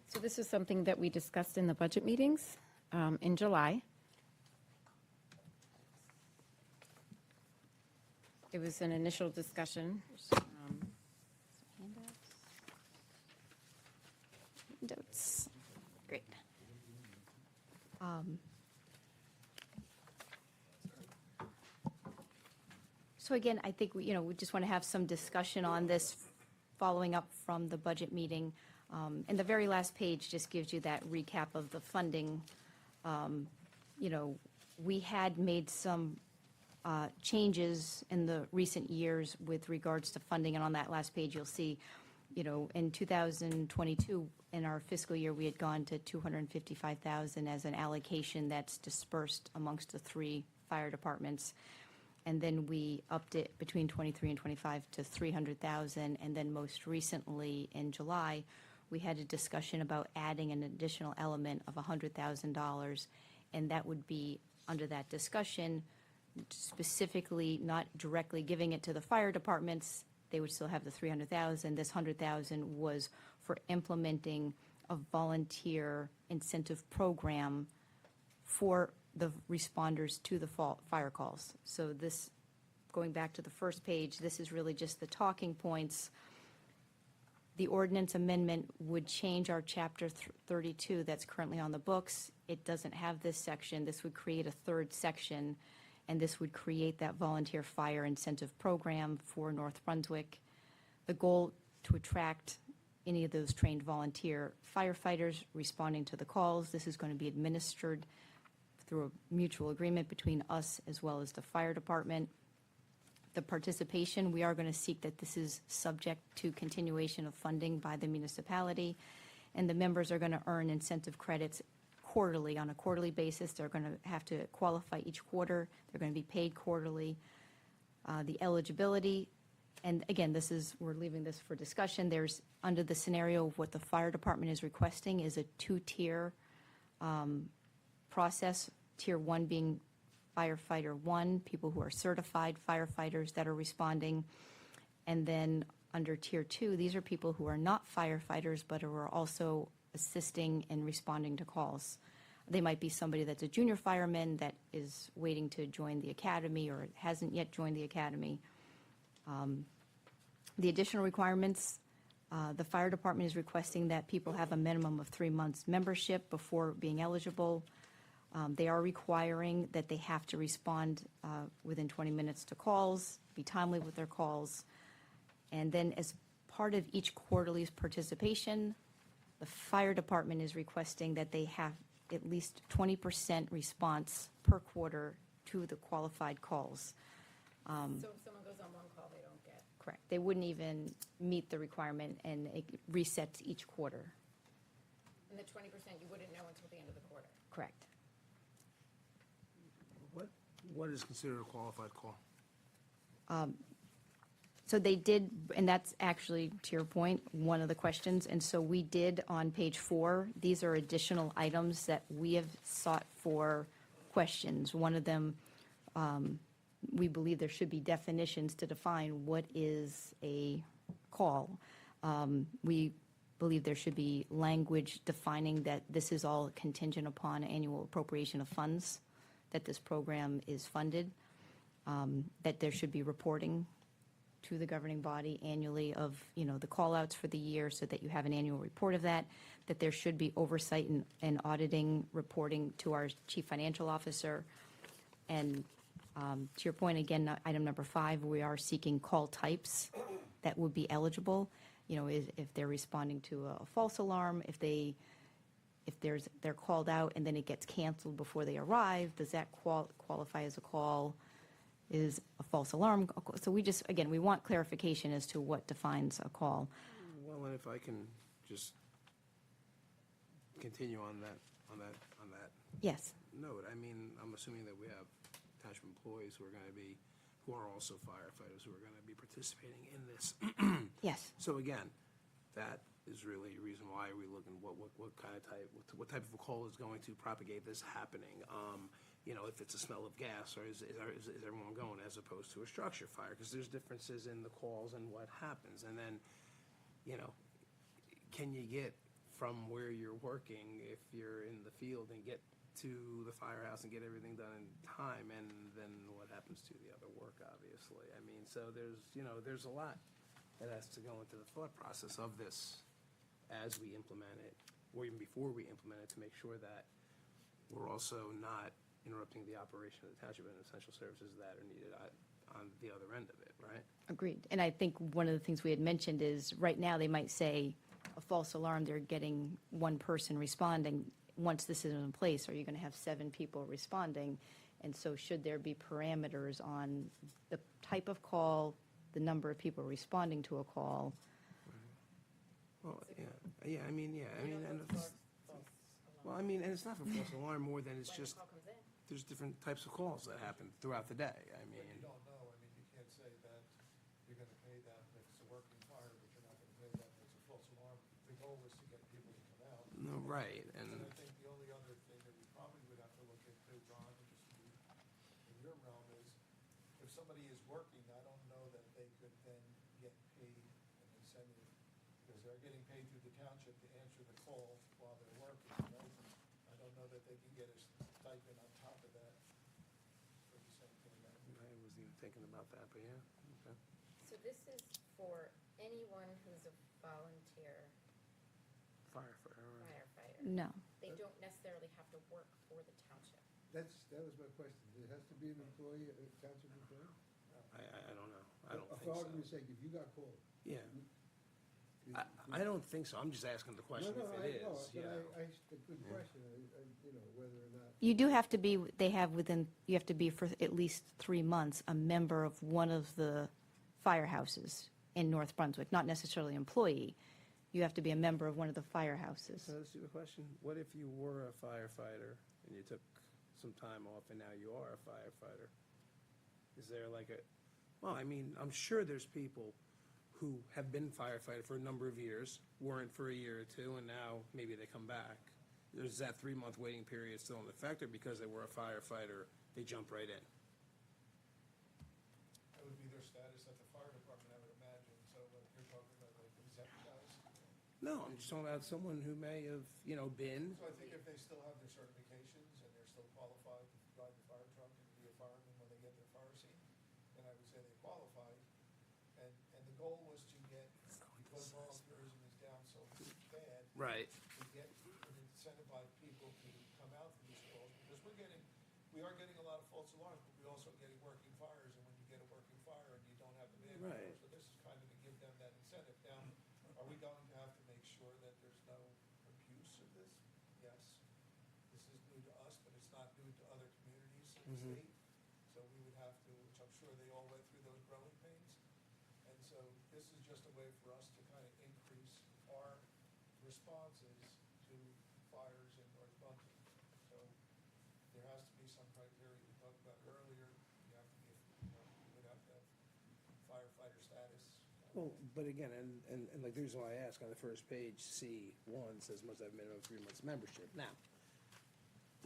Speaker 3: So this is something that we discussed in the budget meetings in July. It was an initial discussion. Handouts. Great.
Speaker 18: So again, I think we just want to have some discussion on this following up from the budget meeting. And the very last page just gives you that recap of the funding. We had made some changes in the recent years with regards to funding, and on that last page, you'll see, in 2022, in our fiscal year, we had gone to $255,000 as an allocation that's dispersed amongst the 3 fire departments. And then we upped it between 23 and 25 to $300,000, and then most recently, in July, we had a discussion about adding an additional element of $100,000, and that would be, under that discussion, specifically not directly giving it to the fire departments. They would still have the $300,000. This $100,000 was for implementing a volunteer incentive program for the responders to the fire calls. So this, going back to the first page, this is really just the talking points. The ordinance amendment would change our chapter 32 that's currently on the books. It doesn't have this section. This would create a third section, and this would create that volunteer fire incentive program for North Brunswick. The goal to attract any of those trained volunteer firefighters responding to the calls. This is going to be administered through a mutual agreement between us as well as the fire department. The participation, we are going to seek that this is subject to continuation of funding by the municipality, and the members are going to earn incentive credits quarterly, on a quarterly basis. They're going to have to qualify each quarter. They're going to be paid quarterly. The eligibility, and again, we're leaving this for discussion. There's, under the scenario of what the fire department is requesting, is a 2-tier process. Tier 1 being firefighter 1, people who are certified firefighters that are responding. And then under Tier 2, these are people who are not firefighters, but who are also assisting and responding to calls. They might be somebody that's a junior fireman that is waiting to join the academy or hasn't yet joined the academy. The additional requirements, the fire department is requesting that people have a minimum of 3 months membership before being eligible. They are requiring that they have to respond within 20 minutes to calls, be timely with their calls. And then as part of each quarterly participation, the fire department is requesting that they have at least 20% response per quarter to the qualified calls.
Speaker 3: So if someone goes on one call, they don't get?
Speaker 18: Correct. They wouldn't even meet the requirement, and it resets each quarter.
Speaker 3: And the 20% you wouldn't know until the end of the quarter?
Speaker 18: Correct.
Speaker 1: What is considered a qualified call?
Speaker 18: So they did, and that's actually, to your point, one of the questions. And so we did on page 4, these are additional items that we have sought for questions. One of them, we believe there should be definitions to define what is a call. We believe there should be language defining that this is all contingent upon annual appropriation of funds that this program is funded, that there should be reporting to the governing body annually of, the call-outs for the year so that you have an annual report of that there should be oversight and auditing reporting to our chief financial officer. And to your point, again, item number 5, we are seeking call types that would be eligible. If they're responding to a false alarm, if they're called out and then it gets canceled before they arrive, does that qualify as a call? Is a false alarm? So we want clarification as to what defines a call.
Speaker 1: Well, and if I can just continue on that
Speaker 18: Yes.
Speaker 1: note, I mean, I'm assuming that we have township employees who are also firefighters who are going to be participating in this.
Speaker 18: Yes.
Speaker 1: So again, that is really a reason why we're looking what type of a call is going to propagate this happening. If it's a smell of gas, or is everyone going, as opposed to a structure fire, because there's differences in the calls and what happens. And then, can you get from where you're working, if you're in the field, and get to the firehouse and get everything done in time, and then what happens to the other work, obviously. I mean, so there's a lot that has to go into the thought process of this as we implement it, or even before we implement it, to make sure that we're also not interrupting the operation of the township and essential services that are needed on the other end of it, right?
Speaker 18: Agreed. And I think one of the things we had mentioned is, right now, they might say a false alarm, they're getting one person responding. Once this is in place, are you going to have 7 people responding? And so should there be parameters on the type of call, the number of people responding to a call?
Speaker 1: Well, and it's not for false alarm more than it's just, there's different types of calls that happen throughout the day. I mean.
Speaker 20: You don't know, you can't say that you're going to pay them if it's a working fire, but you're not going to pay them if it's a false alarm. The goal is to get people to come out.
Speaker 1: No, right,
Speaker 20: And I think the only other thing that we probably would have to look into, John, just in your realm, is if somebody is working, I don't know that they could then get paid an incentive, because they're getting paid through the township to answer the call while they're working, right? I don't know that they can get a stipend on top of that for the same thing.
Speaker 1: I wasn't even thinking about that, but yeah, okay.
Speaker 3: So this is for anyone who's a volunteer
Speaker 1: Firefighter.
Speaker 3: firefighter?
Speaker 18: No.
Speaker 3: They don't necessarily have to work for the township.
Speaker 4: That was my question. It has to be an employee, a township employee?
Speaker 1: I don't know. I don't think
Speaker 4: For
Speaker 1: so.
Speaker 4: argument's sake, if you got called.
Speaker 1: Yeah. I don't think so. I'm just asking the question if it is.
Speaker 4: No, but a good question, whether or not.
Speaker 18: You do have to be, you have to be for at least 3 months a member of one of the firehouses in North Brunswick, not necessarily employee. You have to be a member of one of the firehouses.
Speaker 1: So let's do a question. What if you were a firefighter and you took some time off and now you are a firefighter? Is there I'm sure there's people who have been firefighter for a number of years, weren't for a year or two, and now maybe they come back. Is that 3-month waiting period still in effect, or because they were a firefighter, they jump right in?
Speaker 20: That would be their status at the fire department, I would imagine. So you're talking about like exempt guys?
Speaker 1: No, I'm just talking about someone who may have, been.
Speaker 20: So I think if they still have their certifications and they're still qualified to drive the fire truck and be a fireman when they get their fire scene, then I would say they qualify. And the goal was to get, because volunteerism is down so bad.
Speaker 1: Right.
Speaker 20: To get, and incentivize people to come out to these calls, because we are getting a lot of false alarms, but we're also getting working fires, and when you get a working fire and you don't have the manpower,
Speaker 1: Right.
Speaker 20: so this is kind of to give them that incentive. Now, are we going to have to make sure that there's no abuse of this? Yes. This is new to us, but it's not new to other communities in the state. So we would have to, which I'm sure they all went through those growing pains. And so this is just a way for us to kind of increase our responses to fires in North Brunswick. So there has to be some criteria we talked about earlier. You have to be, you would have to have firefighter status.
Speaker 1: Well, but again, and like the reason why I ask, on the first page, C1 says must have minimum 3 months membership. Now,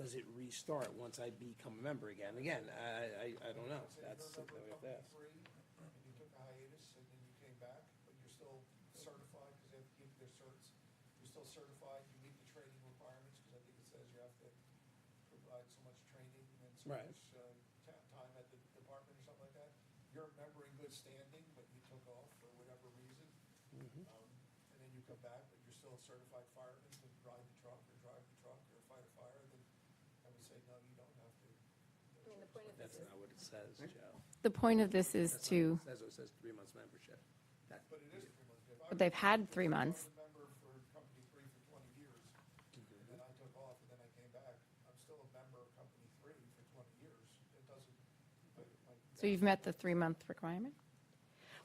Speaker 1: does it restart once I become a member again? Again, I don't know. That's something we have to ask.
Speaker 20: And you took a hiatus and then you came back, but you're still certified because they have to keep their certs. You're still certified, you meet the training requirements, because I think it says you have to provide so much training and
Speaker 1: Right.
Speaker 20: Time at the department or something like that, you're a member in good standing, but you took off for whatever reason, and then you come back, but you're still a certified fireman to ride the truck or drive the truck or fight a fire, then I would say, no, you don't have to.
Speaker 1: That's not what it says, Joe.
Speaker 3: The point of this is
Speaker 1: That's
Speaker 3: to,
Speaker 1: not what it says. It says 3 months membership.
Speaker 20: But it is 3 months. If I
Speaker 3: but they've had 3 months.
Speaker 20: was a member for Company 3 for 20 years, and then I took off, and then I came back, I'm still a member of Company 3 for 20 years. It doesn't,
Speaker 3: So you've met the 3-month requirement?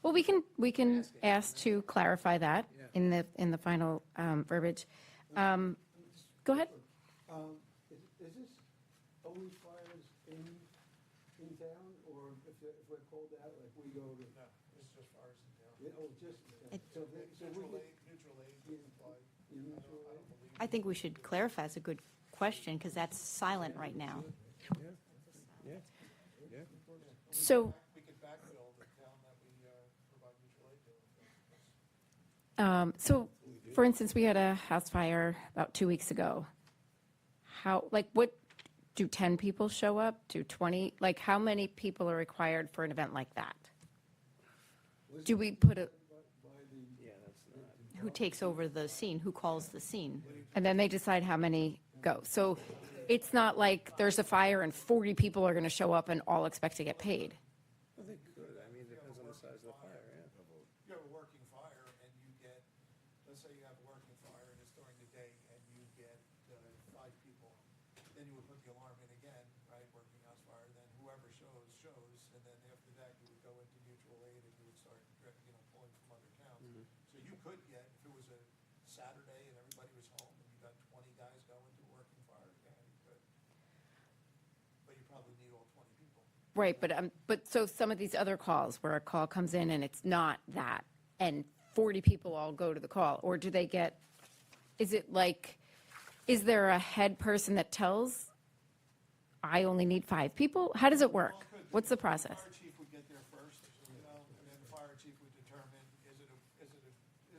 Speaker 3: Well, we can ask to clarify that in the final verbiage. Go ahead.
Speaker 4: Is this only fires in town, or if we're called out, like we go to?
Speaker 20: no, it's just fires in town.
Speaker 4: Yeah, oh, just.
Speaker 20: Neutral aid would apply. I don't believe.
Speaker 18: I think we should clarify. It's a good question because that's silent right now.
Speaker 5: Yeah.
Speaker 3: So,
Speaker 20: We could backfill the town that we provide mutual aid to.
Speaker 3: so for instance, we had a house fire about 2 weeks ago. What, do 10 people show up? Do 20? Like, how many people are required for an event like that? Do we put a,
Speaker 1: Yeah, that's not.
Speaker 18: Who takes over the scene? Who calls the scene?
Speaker 3: and then they decide how many go? So it's not like there's a fire and 40 people are going to show up and all expect to get paid.
Speaker 1: Well, they could. I mean, it depends on the size of the fire, yeah.
Speaker 20: You have a working fire and you get, let's say you have a working fire and it's during the day and you get 5 people. Then you would put the alarm in again, right, working house fire, then whoever shows, and then after that you would go into mutual aid and you would start, pulling from other towns. So you could get, if it was a Saturday and everybody was home and you got 20 guys going to a working fire, yeah, you could. But you probably need all 20 people.
Speaker 3: Right, but so some of these other calls where a call comes in and it's not that, and 40 people all go to the call, or do they get, is it like, is there a head person that tells, I only need 5 people? How does it work? What's the process?
Speaker 20: Fire chief would get there first, and then the fire chief would determine, is it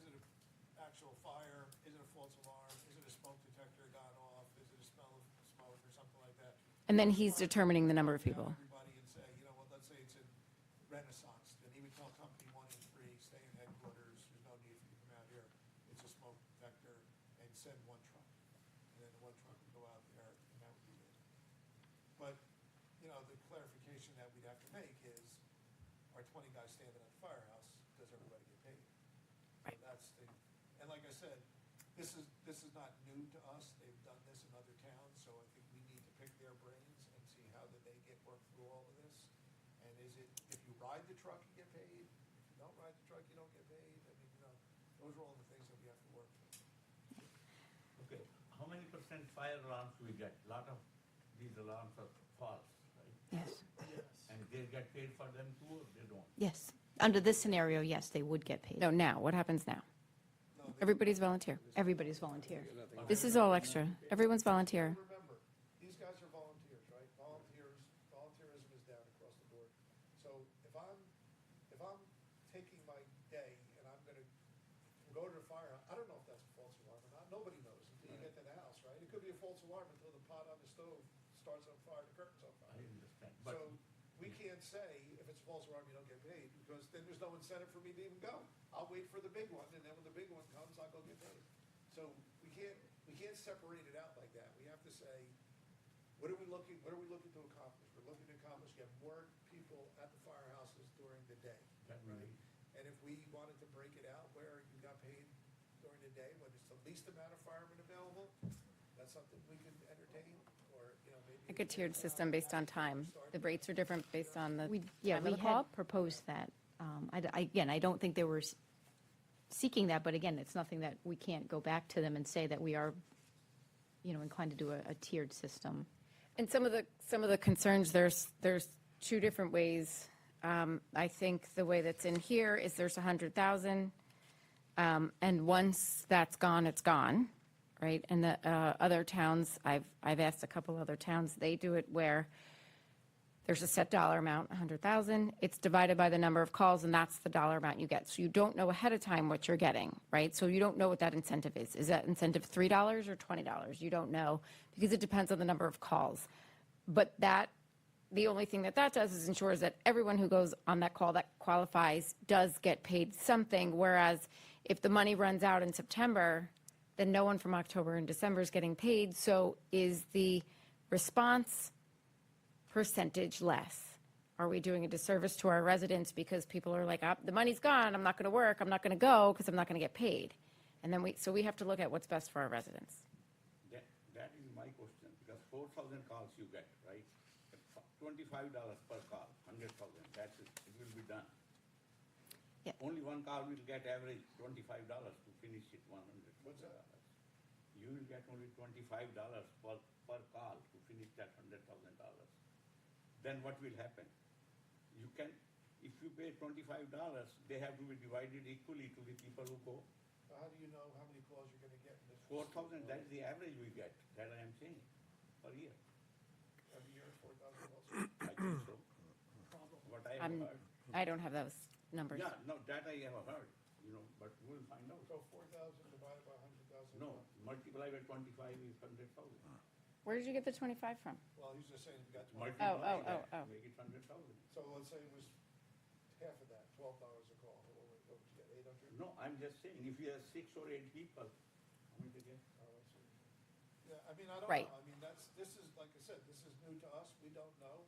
Speaker 20: an actual fire? Is it a false alarm? Is it a smoke detector gone off? Is it a smell of smoke or something like that?
Speaker 3: And then he's determining the number of people.
Speaker 20: Everybody and say, let's say it's in Renaissance, then he would tell company 1 and 3, stay in headquarters, there's no need for you to come out here. It's a smoke detector, and send 1 truck. And then the 1 truck would go out there, and that would be it. But, the clarification that we'd have to make is, our 20 guys standing at the firehouse, does everybody get paid? Right. And like I said, this is not new to us. They've done this in other towns, so I think we need to pick their brains and see how did they work through all of this. And is it, if you ride the truck, you get paid? If you don't ride the truck, you don't get paid? I mean, those are all the things that we have to work through.
Speaker 9: Okay, how many percent fire alarms we get? A lot of these alarms are false, right?
Speaker 18: Yes.
Speaker 9: And they get paid for them too, or they don't?
Speaker 18: Yes. Under this scenario, yes, they would get paid.
Speaker 3: No, now, what happens now? Everybody's volunteer.
Speaker 18: Everybody's volunteer.
Speaker 3: This is all extra. Everyone's volunteer.
Speaker 20: Remember, these guys are volunteers, right? Volunteerism is down across the board. So if I'm taking my day and I'm gonna go to the fire, I don't know if that's a false alarm or not. Nobody knows until you get to the house, right? It could be a false alarm until the pot on the stove starts on fire, the curtain's on fire.
Speaker 9: I understand.
Speaker 20: So we can't say if it's a false alarm, you don't get paid, because then there's no incentive for me to even go. I'll wait for the big one, and then when the big one comes, I'll go get paid. So we can't separate it out like that. We have to say, what are we looking to accomplish? We're looking to accomplish get more people at the firehouses during the day. Right? And if we wanted to break it out where you got paid during the day, when it's the least amount of firemen available, that's something we can entertain, or, maybe.
Speaker 3: Like a tiered system based on time. The rates are different based on the
Speaker 18: Yeah,
Speaker 3: time
Speaker 18: we
Speaker 3: of the call.
Speaker 18: had proposed that. Again, I don't think they were seeking that, but again, it's nothing that we can't go back to them and say that we are, inclined to do a tiered system.
Speaker 3: And some of the concerns, there's 2 different ways. I think the way that's in here is there's 100,000, and once that's gone, it's gone, right? And the other towns, I've asked a couple other towns, they do it where there's a set dollar amount, 100,000. It's divided by the number of calls, and that's the dollar amount you get. So you don't know ahead of time what you're getting, right? So you don't know what that incentive is. Is that incentive $3 or $20? You don't know, because it depends on the number of calls. But that the only thing that that does is ensures that everyone who goes on that call that qualifies does get paid something, whereas if the money runs out in September, then no one from October and December is getting paid. So is the response percentage less? Are we doing a disservice to our residents because people are like, the money's gone, I'm not going to work, I'm not going to go because I'm not going to get paid? And then so we have to look at what's best for our residents.
Speaker 9: That is my question, because 4,000 calls you get, right? $25 per call, 100,000, that's it, it will be done.
Speaker 3: Yeah.
Speaker 9: Only one call will get average $25 to finish it, $100. What's that? You will get only $25 per call to finish that $100,000. Then what will happen? You can, if you pay $25, they have to be divided equally to the people who go.
Speaker 20: How do you know how many calls you're going to get in this?
Speaker 9: 4,000, that's the average we get, that I am saying, per year.
Speaker 20: Every year, 4,000 calls?
Speaker 9: I think so. What I have heard.
Speaker 3: I don't have those numbers.
Speaker 9: Yeah, no, that I have heard, but we'll find out.
Speaker 20: So 4,000 divided by 100,000?
Speaker 9: No, multiply by 25 is 100,000.
Speaker 3: Where did you get the 25 from?
Speaker 20: Well, he's just saying we got
Speaker 9: Multiply
Speaker 20: 25.
Speaker 9: that, make it 100,000.
Speaker 20: So let's say it was half of that, $12 a call. What would you get, 800?
Speaker 9: No, I'm just saying, if you have 6 or 8 people, how many they get?
Speaker 20: Oh, I see. Yeah, I mean, I don't
Speaker 3: Right.
Speaker 20: know. I mean, this is, like I said, this is new to us. We don't know,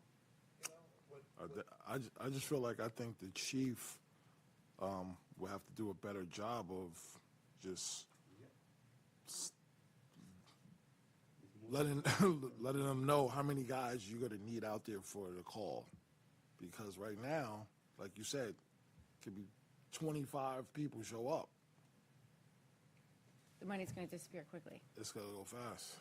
Speaker 11: I just feel like I think the chief will have to do a better job of just letting them know how many guys you're going to need out there for the call. Because right now, like you said, could be 25 people show up.
Speaker 3: The money's going to disappear quickly.
Speaker 11: It's going to go fast.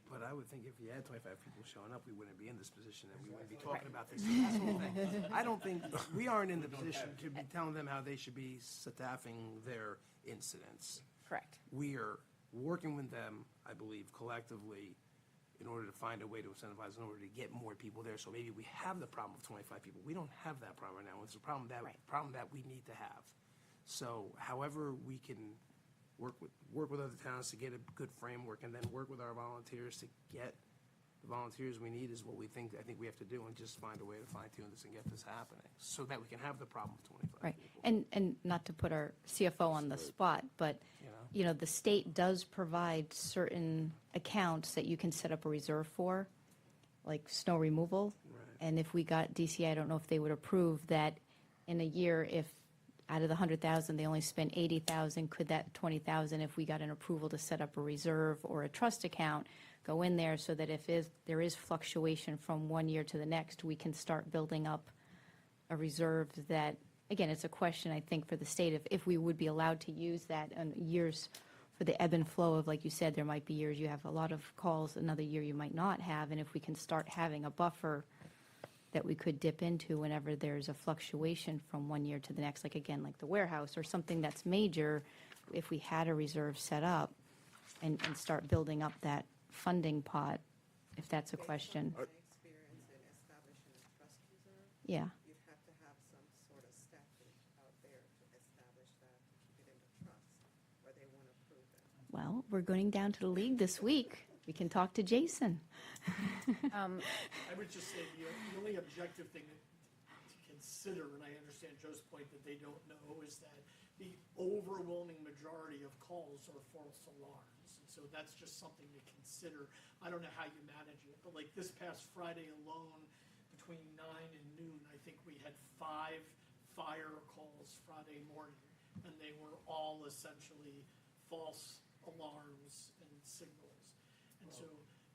Speaker 1: But I would think if you had 25 people showing up, we wouldn't be in this position, and we wouldn't be talking about this. That's the whole thing. I don't think, we aren't in the position to be telling them how they should be staffing their incidents.
Speaker 3: Correct.
Speaker 1: We are working with them, I believe, collectively, in order to find a way to incentivize, in order to get more people there. So maybe we have the problem of 25 people. We don't have that problem right now. It's a problem that we need to have. So however we can work with other towns to get a good framework, and then work with our volunteers to get the volunteers we need is what I think we have to do, and just find a way to fine tune this and get this happening, so that we can have the problem of 25
Speaker 18: Right.
Speaker 1: people.
Speaker 18: And not to put our CFO on the spot, but, the state does provide certain accounts that you can set up a reserve for, like snow removal. And if we got DCI, I don't know if they would approve that in a year, if out of the 100,000, they only spent 80,000, could that 20,000, if we got an approval to set up a reserve or a trust account, go in there so that if there is fluctuation from one year to the next, we can start building up a reserve that, again, it's a question, I think, for the state, if we would be allowed to use that in years for the ebb and flow of, like you said, there might be years you have a lot of calls, another year you might not have, and if we can start having a buffer that we could dip into whenever there's a fluctuation from one year to the next, like again, like the warehouse or something that's major, if we had a reserve set up and start building up that funding pot, if that's a question.
Speaker 17: Based on my experience in establishing a trust reserve,
Speaker 18: Yeah.
Speaker 17: you'd have to have some sort of staffing out there to establish that, to keep it in the trust, or they won't approve it.
Speaker 18: Well, we're going down to the league this week. We can talk to Jason.
Speaker 14: I would just say the only objective thing to consider, and I understand Joe's point that they don't know, is that the overwhelming majority of calls are false alarms. And so that's just something to consider. I don't know how you manage it, but like this past Friday alone, between 9 and noon, I think we had 5 fire calls Friday morning, and they were all essentially false alarms and signals. And so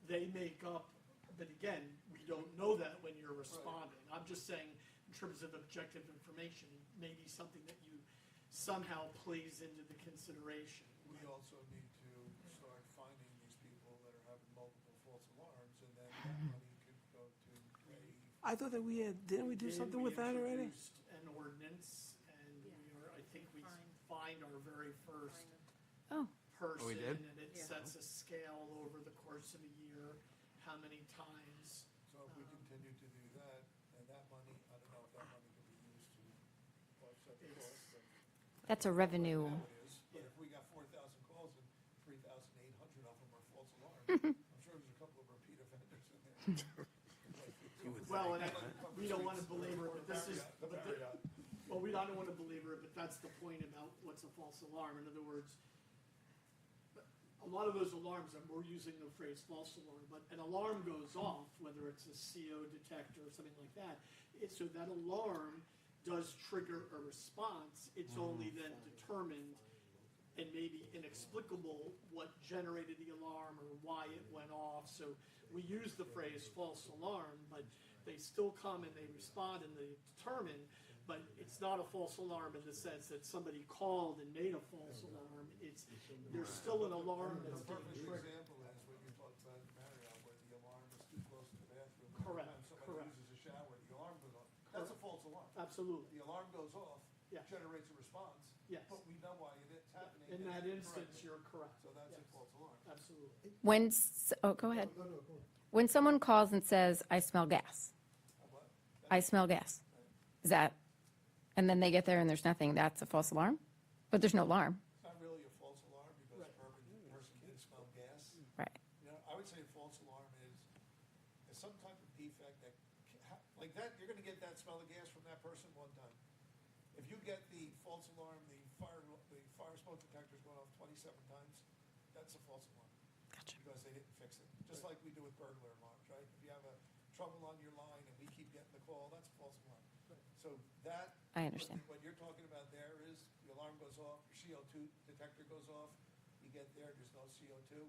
Speaker 14: they make up, but again, we don't know that when you're responding. I'm just saying, in terms of objective information, maybe something that you somehow plays into the consideration.
Speaker 20: We also need to start finding these people that are having multiple false alarms, and then that money could go to pay.
Speaker 1: I thought that didn't we do something with that already?
Speaker 14: We introduced an ordinance, and I think we find our very first person,
Speaker 1: we did?
Speaker 14: and it sets a scale over the course of a year, how many times.
Speaker 20: So if we continue to do that, and that money, I don't know if that money can be used to offset the cost, but.
Speaker 18: That's a revenue.
Speaker 20: But if we got 4,000 calls and 3,800 of them are false alarms, I'm sure there's a couple of repeat offenders in there.
Speaker 14: Well, and we don't want to belabor it, but this is, well, we don't want to belabor it, but that's the point about what's a false alarm. In other words, a lot of those alarms, and we're using the phrase false alarm, but an alarm goes off, whether it's a CO detector or something like that. So that alarm does trigger a response. It's only then determined and maybe inexplicable what generated the alarm or why it went off. So we use the phrase false alarm, but they still come and they respond and they determine, but it's not a false alarm in the sense that somebody called and made a false alarm. There's still an alarm that's being triggered.
Speaker 20: Example is what you talked about in Marriott, where the alarm is too close to the bathroom.
Speaker 14: Correct,
Speaker 20: Somebody
Speaker 14: correct.
Speaker 20: uses a shower, the alarm goes off. That's a false alarm.
Speaker 14: Absolutely.
Speaker 20: The alarm goes off,
Speaker 14: Yeah.
Speaker 20: generates a response.
Speaker 14: Yes.
Speaker 20: But we know why it's happening.
Speaker 14: In
Speaker 20: and
Speaker 14: that
Speaker 20: it's
Speaker 14: instance,
Speaker 20: corrected.
Speaker 14: you're correct.
Speaker 20: So that's a
Speaker 14: Yes.
Speaker 20: false alarm.
Speaker 14: Absolutely.
Speaker 3: Go ahead. When someone calls and says, I smell gas, I smell gas, is that, and then they get there and there's nothing, that's a false alarm? But there's no alarm.
Speaker 20: It's not really a false alarm because the person can smell gas.
Speaker 3: Right.
Speaker 20: You know, I would say a false alarm is some type of defect that, like that, you're gonna get that smell of gas from that person one time. If you get the false alarm, the fire smoke detector's going off 27 times, that's a false alarm.
Speaker 3: Gotcha.
Speaker 20: Because they didn't fix it. Just like we do with burglar alarms, right? If you have a trouble on your line and we keep getting the call, that's a false alarm. So that.
Speaker 3: I understand.
Speaker 20: What you're talking about there is the alarm goes off, your CO2 detector goes off, you get there, there's no CO2.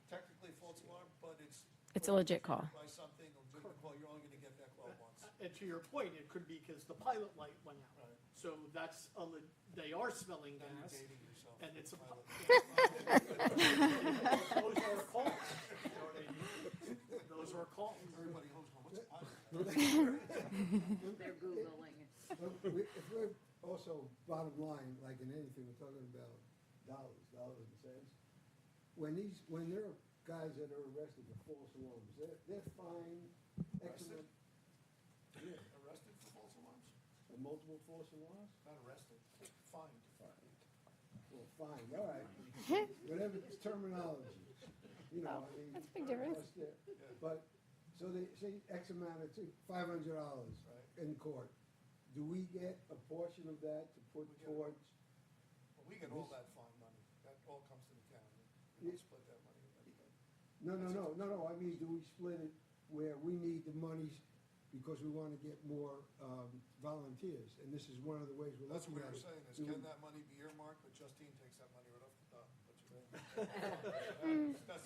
Speaker 20: Technically a false alarm, but it's.
Speaker 3: It's a legit call.
Speaker 20: By something, or doing the call, you're only gonna get that call once.
Speaker 14: And to your point, it could be because the pilot light went out.
Speaker 20: Right.
Speaker 14: So that's, they are smelling
Speaker 20: Then you're
Speaker 14: gas.
Speaker 20: dating yourself.
Speaker 14: And it's a.
Speaker 20: Pilot.
Speaker 14: Those are calls. You know what I mean? Those are calls.
Speaker 20: Everybody knows, what's a pilot?
Speaker 19: They're Googling it.
Speaker 4: If we're also, bottom line, like in anything, we're talking about dollars and cents. When there are guys that are arrested for false alarms, they're fined X amount. Yeah,
Speaker 20: Arrested for false alarms?
Speaker 4: for multiple false alarms?
Speaker 20: Not arrested, fined.
Speaker 4: Well, fine, all right. Whatever terminology, you know, I mean.
Speaker 3: That's a big difference.
Speaker 4: But, so they say X amount of, $500 in court. Do we get a portion of that to put towards?
Speaker 20: Well, we get all that fine money, that all comes to the county. We don't split that money with anybody.
Speaker 4: No, I mean, do we split it where we need the monies because we want to get more volunteers? And this is one of the ways we're
Speaker 20: That's
Speaker 4: looking
Speaker 20: what
Speaker 4: at
Speaker 20: we're
Speaker 4: it.
Speaker 20: saying, is
Speaker 4: Do we-
Speaker 20: can that money be earmarked, but Justine takes that money right off the top. That's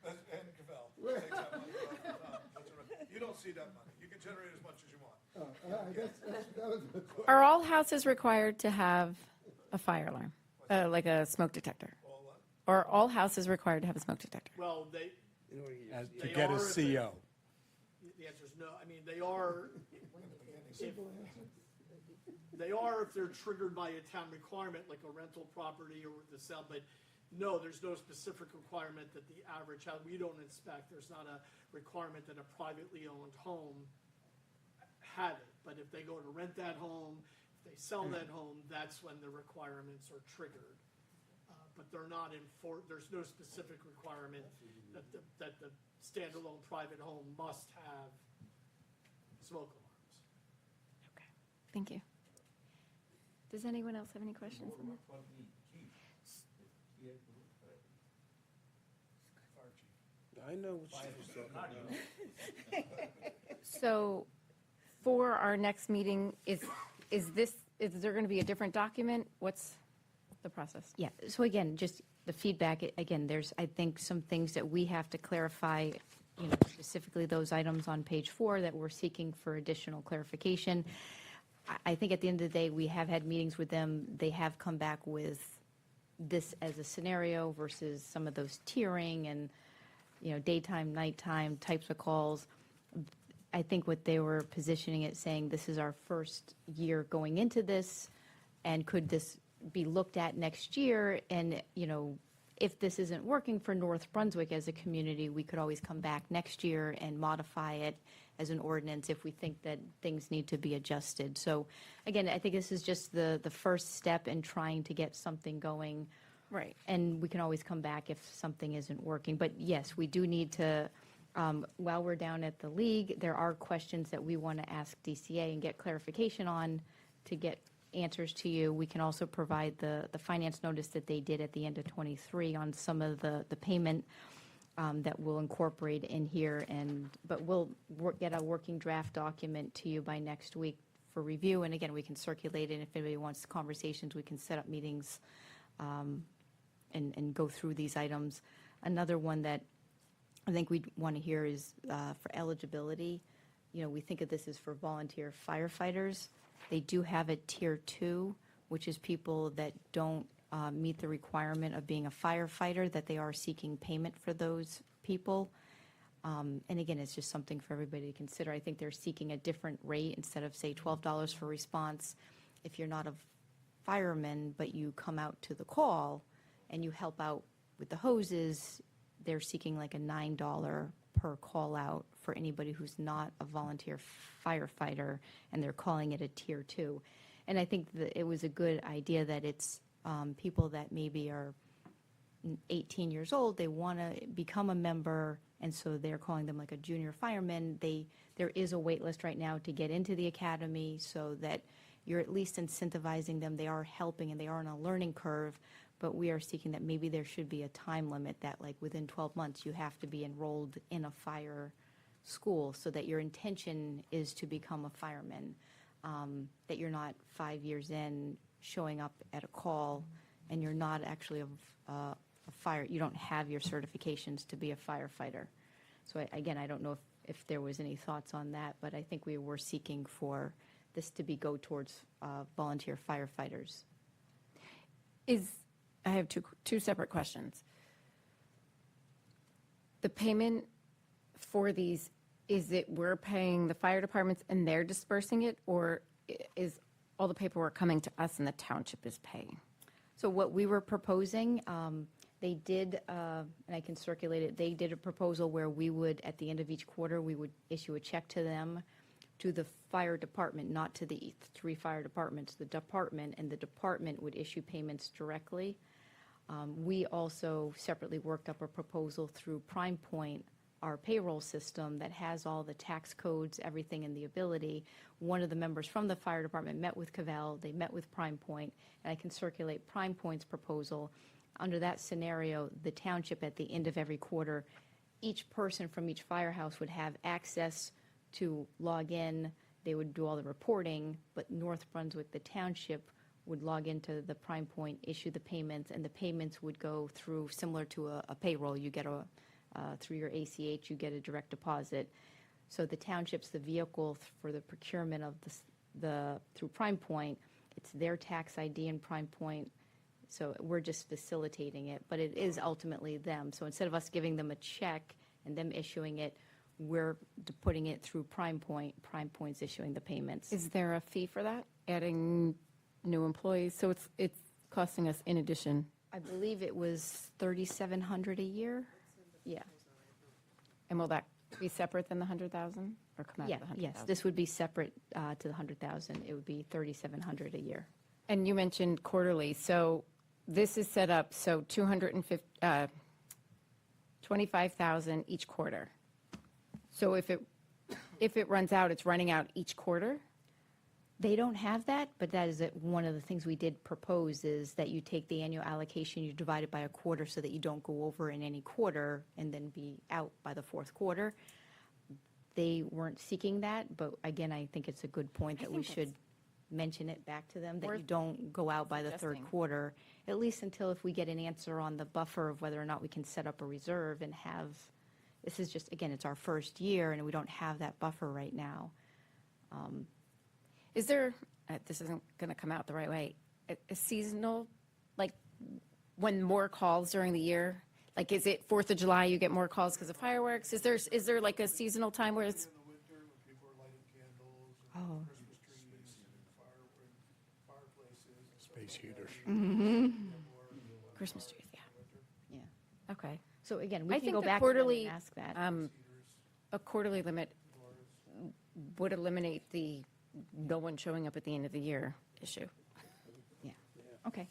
Speaker 20: Ann Cavell takes that money right off the top. That's right. You don't see that money, you can generate as much as you want.
Speaker 4: All right, that was my question.
Speaker 3: Are all houses required to have a fire alarm, like a smoke detector?
Speaker 20: All what?
Speaker 3: Or are all houses required to have a smoke detector?
Speaker 14: Well,
Speaker 10: To
Speaker 14: they
Speaker 10: get a
Speaker 14: are if they-
Speaker 10: CO.
Speaker 14: The answer is no. I mean, they are, they are if they're triggered by a town requirement, like a rental property or the sale, but no, there's no specific requirement that the average house, we don't inspect, there's not a requirement that a privately owned home have it. But if they go to rent that home, if they sell that home, that's when the requirements are triggered. But they're not there's no specific requirement that the standalone private home must have smoke alarms.
Speaker 3: Okay, thank you. Does anyone else have any questions on that?
Speaker 20: Fire chief.
Speaker 1: I know what you're talking about.
Speaker 3: So for our next meeting, is there going to be a different document? What's the process?
Speaker 18: Yeah, so again, just the feedback, again, there's, I think, some things that we have to clarify, specifically those items on page 4 that we're seeking for additional clarification. I think at the end of the day, we have had meetings with them. They have come back with this as a scenario versus some of those tiering and, daytime, nighttime types of calls. I think what they were positioning it, saying this is our first year going into this, and could this be looked at next year? And, if this isn't working for North Brunswick as a community, we could always come back next year and modify it as an ordinance if we think that things need to be adjusted. So again, I think this is just the first step in trying to get something going.
Speaker 3: Right.
Speaker 18: And we can always come back if something isn't working. But yes, we do need to While we're down at the league, there are questions that we want to ask DCA and get clarification on to get answers to you. We can also provide the finance notice that they did at the end of '23 on some of the payment that we'll incorporate in here. But we'll get a working draft document to you by next week for review. And again, we can circulate it. If anybody wants conversations, we can set up meetings and go through these items. Another one that I think we'd want to hear is for eligibility. We think of this as for volunteer firefighters. They do have a tier 2, which is people that don't meet the requirement of being a firefighter, that they are seeking payment for those people. And again, it's just something for everybody to consider. I think they're seeking a different rate instead of, say, $12 for response. If you're not a fireman, but you come out to the call and you help out with the hoses, they're seeking like a $9 per call out for anybody who's not a volunteer firefighter, and they're calling it a tier 2. And I think that it was a good idea that it's people that maybe are 18 years old, they want to become a member, and so they're calling them like a junior fireman. There is a wait list right now to get into the academy, so that you're at least incentivizing them. They are helping and they are on a learning curve, but we are seeking that maybe there should be a time limit that like within 12 months you have to be enrolled in a fire school, so that your intention is to become a fireman, that you're not 5 years in showing up at a call and you're not actually a fire, you don't have your certifications to be a firefighter. So again, I don't know if there was any thoughts on that, but I think we were seeking for this to go towards volunteer firefighters.
Speaker 3: I have two separate questions. The payment for these, is it we're paying the fire departments and they're dispersing it, or is all the paperwork coming to us and the township is paying?
Speaker 18: So what we were proposing, they did, and I can circulate it, they did a proposal where we would, at the end of each quarter, we would issue a check to them, to the fire department, not to the 3 fire departments, the department, and the department would issue payments directly. We also separately worked up a proposal through Prime Point, our payroll system that has all the tax codes, everything in the ability. One of the members from the fire department met with Cavell, they met with Prime Point, and I can circulate Prime Point's proposal. Under that scenario, the township at the end of every quarter, each person from each firehouse would have access to log in. They would do all the reporting, but North Brunswick, the township, would log into the Prime Point, issue the payments, and the payments would go through, similar to a payroll. You get through your ACH, you get a direct deposit. So the township's the vehicle for the procurement of through Prime Point. It's their tax ID in Prime Point. So we're just facilitating it, but it is ultimately them. So instead of us giving them a check and them issuing it, we're putting it through Prime Point. Prime Point's issuing the payments.
Speaker 3: Is there a fee for that, adding new employees? So it's costing us in addition.
Speaker 18: I believe it was $3,700 a year. Yeah.
Speaker 3: And will that be separate than the 100,000 or come out
Speaker 18: Yeah,
Speaker 3: of the 100,000?
Speaker 18: yes, this would be separate to the 100,000. It would be $3,700 a year.
Speaker 3: And you mentioned quarterly, so this is set up, so 25,000 each quarter. So if it runs out, it's running out each quarter?
Speaker 18: They don't have that, but that is one of the things we did propose, is that you take the annual allocation, you divide it by a quarter so that you don't go over in any quarter and then be out by the fourth quarter. They weren't seeking that, but again, I think it's a good point that we should mention it back to them, that you don't go out by the third quarter, at least until if we get an answer on the buffer of whether or not we can set up a reserve and have, this is just, again, it's our first year and we don't have that buffer right now.
Speaker 3: Is there, this isn't going to come out the right way, a seasonal, like when more calls during the year? Like, is it 4th of July, you get more calls because of fireworks? Is there like a seasonal time where it's?
Speaker 18: Oh.
Speaker 10: Space heaters.
Speaker 3: Mm-hmm. Christmas trees, yeah.
Speaker 18: Yeah.
Speaker 3: Okay.
Speaker 18: So again, we
Speaker 3: I
Speaker 18: can
Speaker 3: think
Speaker 18: go
Speaker 3: the
Speaker 18: back to them
Speaker 3: quarterly,
Speaker 18: and ask that.
Speaker 3: a quarterly limit would eliminate the no one showing up at the end of the year issue.
Speaker 18: Yeah. Okay.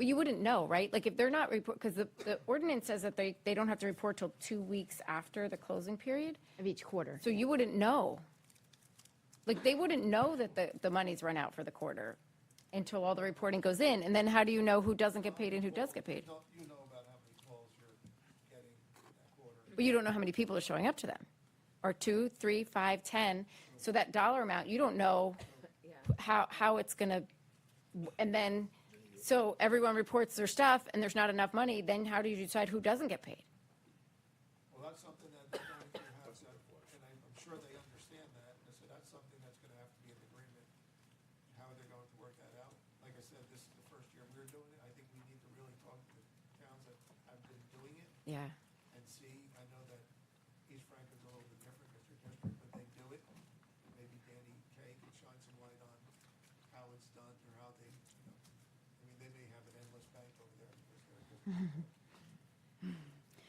Speaker 3: But you wouldn't know, right? Like if they're not because the ordinance says that they don't have to report till 2 weeks after the closing period.
Speaker 18: Of each quarter.
Speaker 3: So you wouldn't know. Like they wouldn't know that the money's run out for the quarter until all the reporting goes in. And then how do you know who doesn't get paid and who does get paid?
Speaker 20: You know about how many calls you're getting that quarter.
Speaker 3: But you don't know how many people are showing up to them. Or 2, 3, 5, 10. So that dollar amount, you don't know how it's going to, and then, so everyone reports their stuff and there's not enough money, then how do you decide who doesn't get paid?
Speaker 20: Well, that's something that they're going to have, and I'm sure they understand that, and so that's something that's going to have to be an agreement, how they're going to work that out. Like I said, this is the first year we're doing it. I think we need to really talk to towns that have been doing it.
Speaker 3: Yeah.
Speaker 20: And see, I know that East Franklin's a little bit different because their district, but they do it. Maybe Danny Kaye can shine some light on how it's done or how they, I mean, they may have an endless bank over there because they're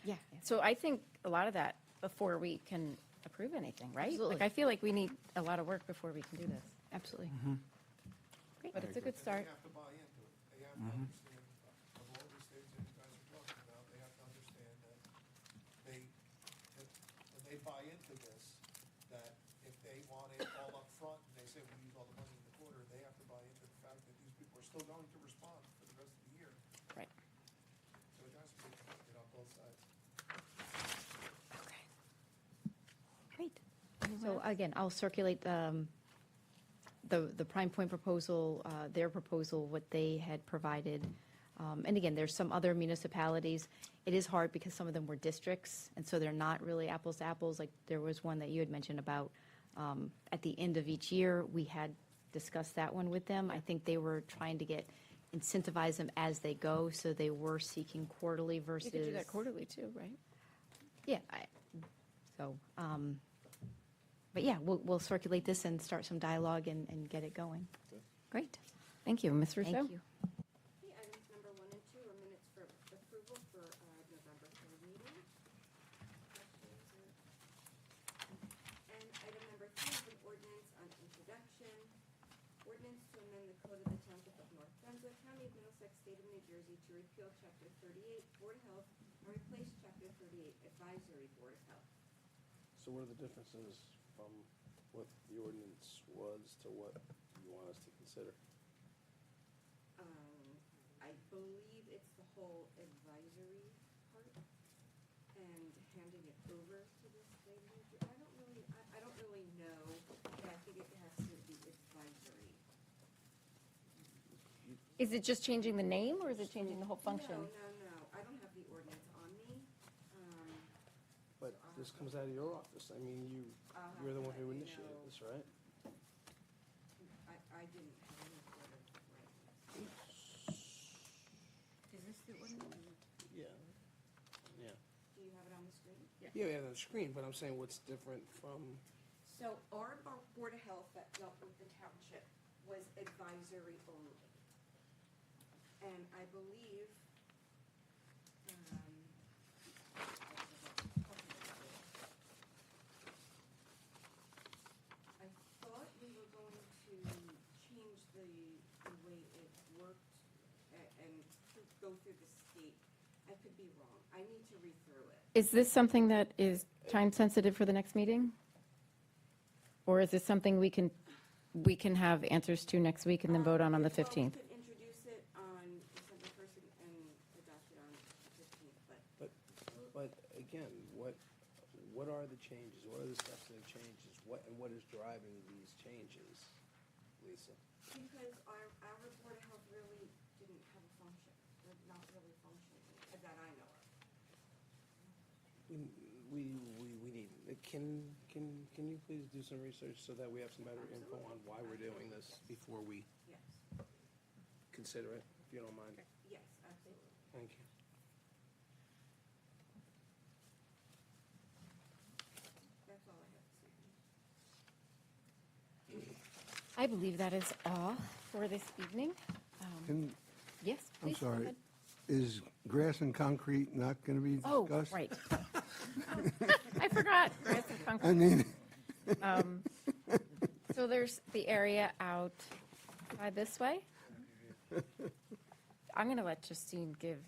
Speaker 3: Yeah. So I think a lot of that before we can approve anything, right?
Speaker 18: Absolutely.
Speaker 3: Like I feel like we need a lot of work before we can do this.
Speaker 18: Absolutely.
Speaker 3: Great. But it's a good start.
Speaker 20: They have to buy into it. They have to understand, of all these things that you guys are talking about, they have to understand that when they buy into this, that if they want it all up front and they say we use all the money in the quarter, they have to buy into the fact that these people are still going to respond for the rest of the year.
Speaker 3: Right.
Speaker 20: So it has to be expected on both sides.
Speaker 3: Okay. Great.
Speaker 18: So again, I'll circulate the Prime Point proposal, their proposal, what they had provided. And again, there's some other municipalities. It is hard because some of them were districts, and so they're not really apples to apples. Like there was one that you had mentioned about at the end of each year, we had discussed that one with them. I think they were trying to incentivize them as they go, so they were seeking quarterly versus.
Speaker 3: You could do that quarterly too, right?
Speaker 18: Yeah. But yeah, we'll circulate this and start some dialogue and get it going.
Speaker 3: Great. Thank you. Ms. Russo?
Speaker 18: Thank you.
Speaker 2: Okay, items number 1 and 2 are minutes for approval for November 3rd meeting. And item number 3 is an ordinance on introduction. Ordinance to amend the code of the Township of North Brunswick, County of Middlesex, State of New Jersey, to repeal Chapter 38, Board of Health, and replace Chapter 38, Advisory Board of Health.
Speaker 1: So what are the differences from what the ordinance was to what you want us to consider?
Speaker 2: I believe it's the whole advisory part and handing it over to the state of New Jersey. I don't really know, but I think it has to be advisory.
Speaker 3: Is it just changing the name or is it changing the whole function?
Speaker 2: No. I don't have the ordinance on me.
Speaker 1: But this comes out of your office. I mean, you're the one who initiated this, right?
Speaker 2: I didn't have any ordinance right. Is this the ordinance?
Speaker 1: Yeah.
Speaker 2: Do you have it on the screen?
Speaker 1: Yeah, we have it on the screen, but I'm saying what's different from,
Speaker 2: So our Board of Health that dealt with the township was advisory only. And I believe, I thought we were going to change the way it worked and go through the state. I could be wrong. I need to read through it.
Speaker 3: Is this something that is time sensitive for the next meeting? Or is this something we can have answers to next week and then vote on the 15th?
Speaker 2: Well, we could introduce it on December 1st and adopt it on the 15th,
Speaker 1: but again, what are the changes? What are the substantive changes? What is driving these changes, Lisa?
Speaker 2: because our Board of Health really didn't have a function. They're not really functioning that I know of.
Speaker 1: We need, can you please do some research so that we have some better info on why we're doing this before we
Speaker 2: Yes.
Speaker 1: consider it, if you don't mind?
Speaker 2: Yes, absolutely.
Speaker 1: Thank you.
Speaker 2: That's all I have to say.
Speaker 3: I believe that is all for this evening. Yes,
Speaker 4: I'm
Speaker 3: please, go
Speaker 4: sorry.
Speaker 3: ahead.
Speaker 4: Is grass and concrete not going to be
Speaker 3: Oh,
Speaker 4: discussed?
Speaker 3: right. I forgot. Grass and concrete.
Speaker 4: I mean,
Speaker 3: So there's the area out by this way. I'm going to let Justine give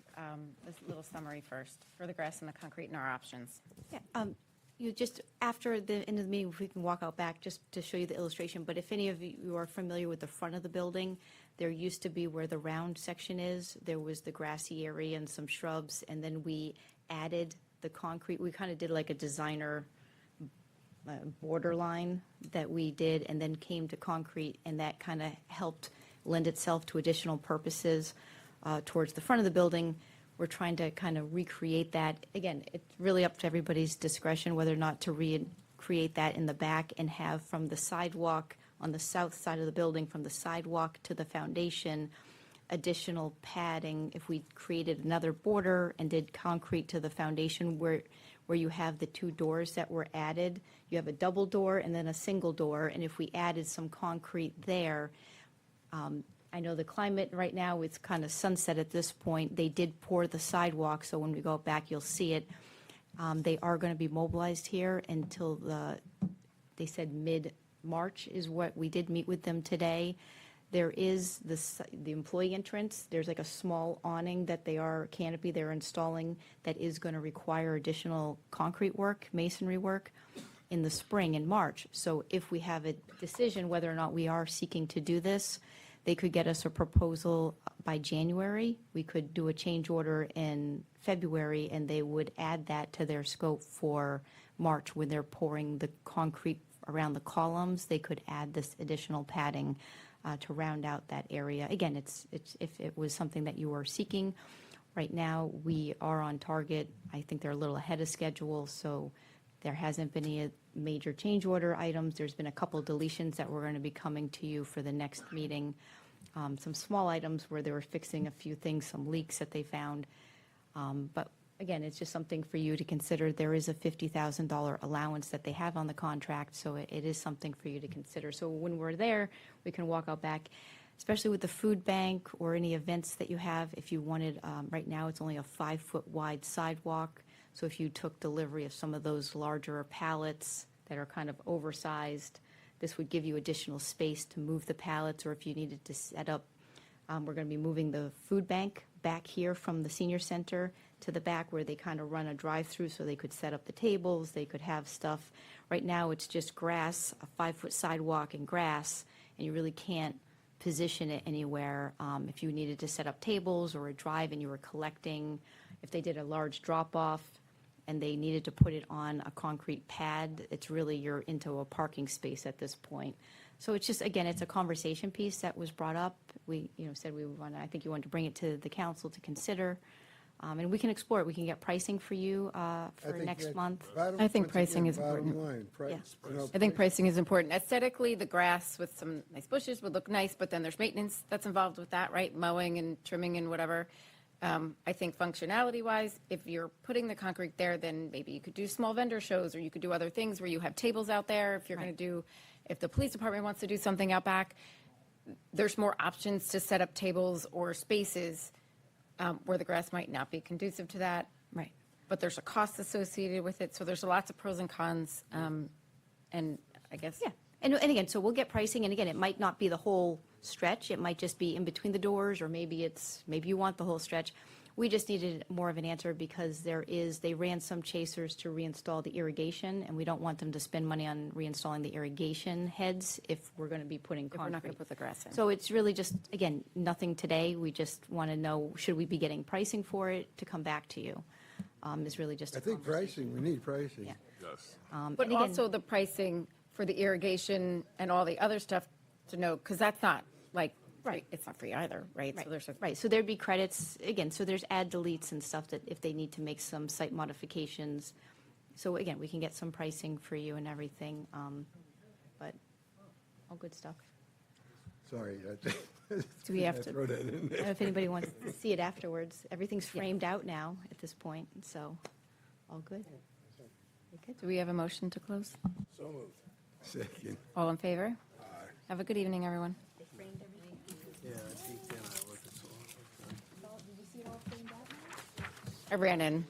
Speaker 3: this little summary first for the grass and the concrete and our options.
Speaker 2: Yeah, you just, after the end of the meeting, if we can walk out back just to show you the illustration, but if any of you are familiar with the front of the building, there used to be where the round section is, there was the grassy area and some shrubs, and then we added the concrete. We kind of did like a designer borderline that we did, and then came to concrete, and that kind of helped lend itself to additional purposes towards the front of the building. We're trying to kind of recreate that. Again, it's really up to everybody's discretion whether or not to recreate that in the back and have from the sidewalk on the south side of the building, from the sidewalk to the foundation, additional padding. If we created another border and did concrete to the foundation where you have the two doors that were added, you have a double door and then a single door. And if we added some concrete there, I know the climate right now, it's kind of sunset at this point. They did pour the sidewalk, so when we go back, you'll see it. They are going to be mobilized here until they said mid-March is what we did meet with them today. There is the employee entrance. There's like a small awning that canopy they're installing that is going to require additional concrete work, masonry work in the spring in March. So if we have a decision whether or not we are seeking to do this, they could get us a proposal by January. We could do a change order in February, and they would add that to their scope for March when they're pouring the concrete around the columns. They could add this additional padding to round out that area. Again, it's if it was something that you were seeking. Right now, we are on target. I think they're a little ahead of schedule, so there hasn't been any major change order items. There's been a couple deletions that we're going to be coming to you for the next meeting. Some small items where they were fixing a few things, some leaks that they found. But again, it's just something for you to consider. There is a $50,000 allowance that they have on the contract, so it is something for you to consider. So when we're there, we can walk out back, especially with the food bank or any events that you have. If you wanted, right now it's only a 5-foot wide sidewalk. So if you took delivery of some of those larger pallets that are kind of oversized, this would give you additional space to move the pallets, or if you needed to set up, we're going to be moving the food bank back here from the senior center to the back where they kind of run a drive-through so they could set up the tables, they could have stuff. Right now, it's just grass, a 5-foot sidewalk and grass, and you really can't position it anywhere. If you needed to set up tables or a drive and you were collecting, if they did a large drop-off, and they needed to put it on a concrete pad, it's really, you're into a parking space at this point. So it's just, again, it's a conversation piece that was brought up. We, said we want to, I think you wanted to bring it to the council to consider. And we can explore it. We can get pricing for you for next month.
Speaker 3: I think pricing is important. I think pricing is important. Aesthetically, the grass with some nice bushes would look nice, but then there's maintenance that's involved with that, right? Mowing and trimming and whatever. I think functionality-wise, if you're putting the concrete there, then maybe you could do small vendor shows, or you could do other things where you have tables out there. If you're going to do, if the police department wants to do something out back, there's more options to set up tables or spaces where the grass might not be conducive to that.
Speaker 2: Right.
Speaker 3: But there's a cost associated with it, so there's lots of pros and cons. And I guess.
Speaker 2: Yeah. And again, so we'll get pricing, and again, it might not be the whole stretch. It might just be in between the doors, or maybe you want the whole stretch. We just needed more of an answer because they ran some chasers to reinstall the irrigation, and we don't want them to spend money on reinstalling the irrigation heads if we're going to be putting concrete.
Speaker 3: We're not going to put the grass in.
Speaker 2: So it's really just, again, nothing today. We just want to know, should we be getting pricing for it to come back to you? Is really just
Speaker 4: I think pricing, we need pricing.
Speaker 2: Yeah.
Speaker 15: Yes.
Speaker 3: But also the pricing for the irrigation and all the other stuff to know, because that's not like,
Speaker 2: Right.
Speaker 3: It's not free either, right?
Speaker 2: Right.
Speaker 3: So there's
Speaker 2: Right, so there'd be credits, again, so there's add deletes and stuff that if they need to make some site modifications. So again, we can get some pricing for you and everything, but all good stuff.
Speaker 4: Sorry.
Speaker 2: Do we have to,
Speaker 4: Throw that in
Speaker 2: I don't
Speaker 4: there.
Speaker 2: know if anybody wants to see it afterwards. Everything's framed out now at this point, so all good.
Speaker 3: Do we have a motion to close?
Speaker 4: So moved. Second.
Speaker 3: All in favor? Have a good evening, everyone.
Speaker 1: Yeah, I peeked in, I looked at some.
Speaker 3: I ran in,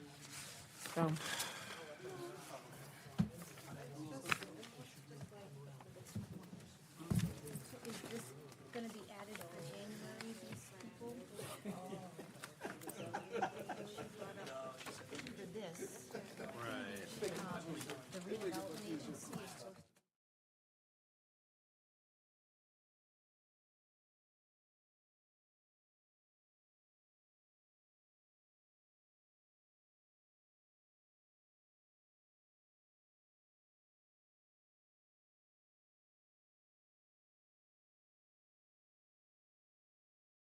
Speaker 3: so.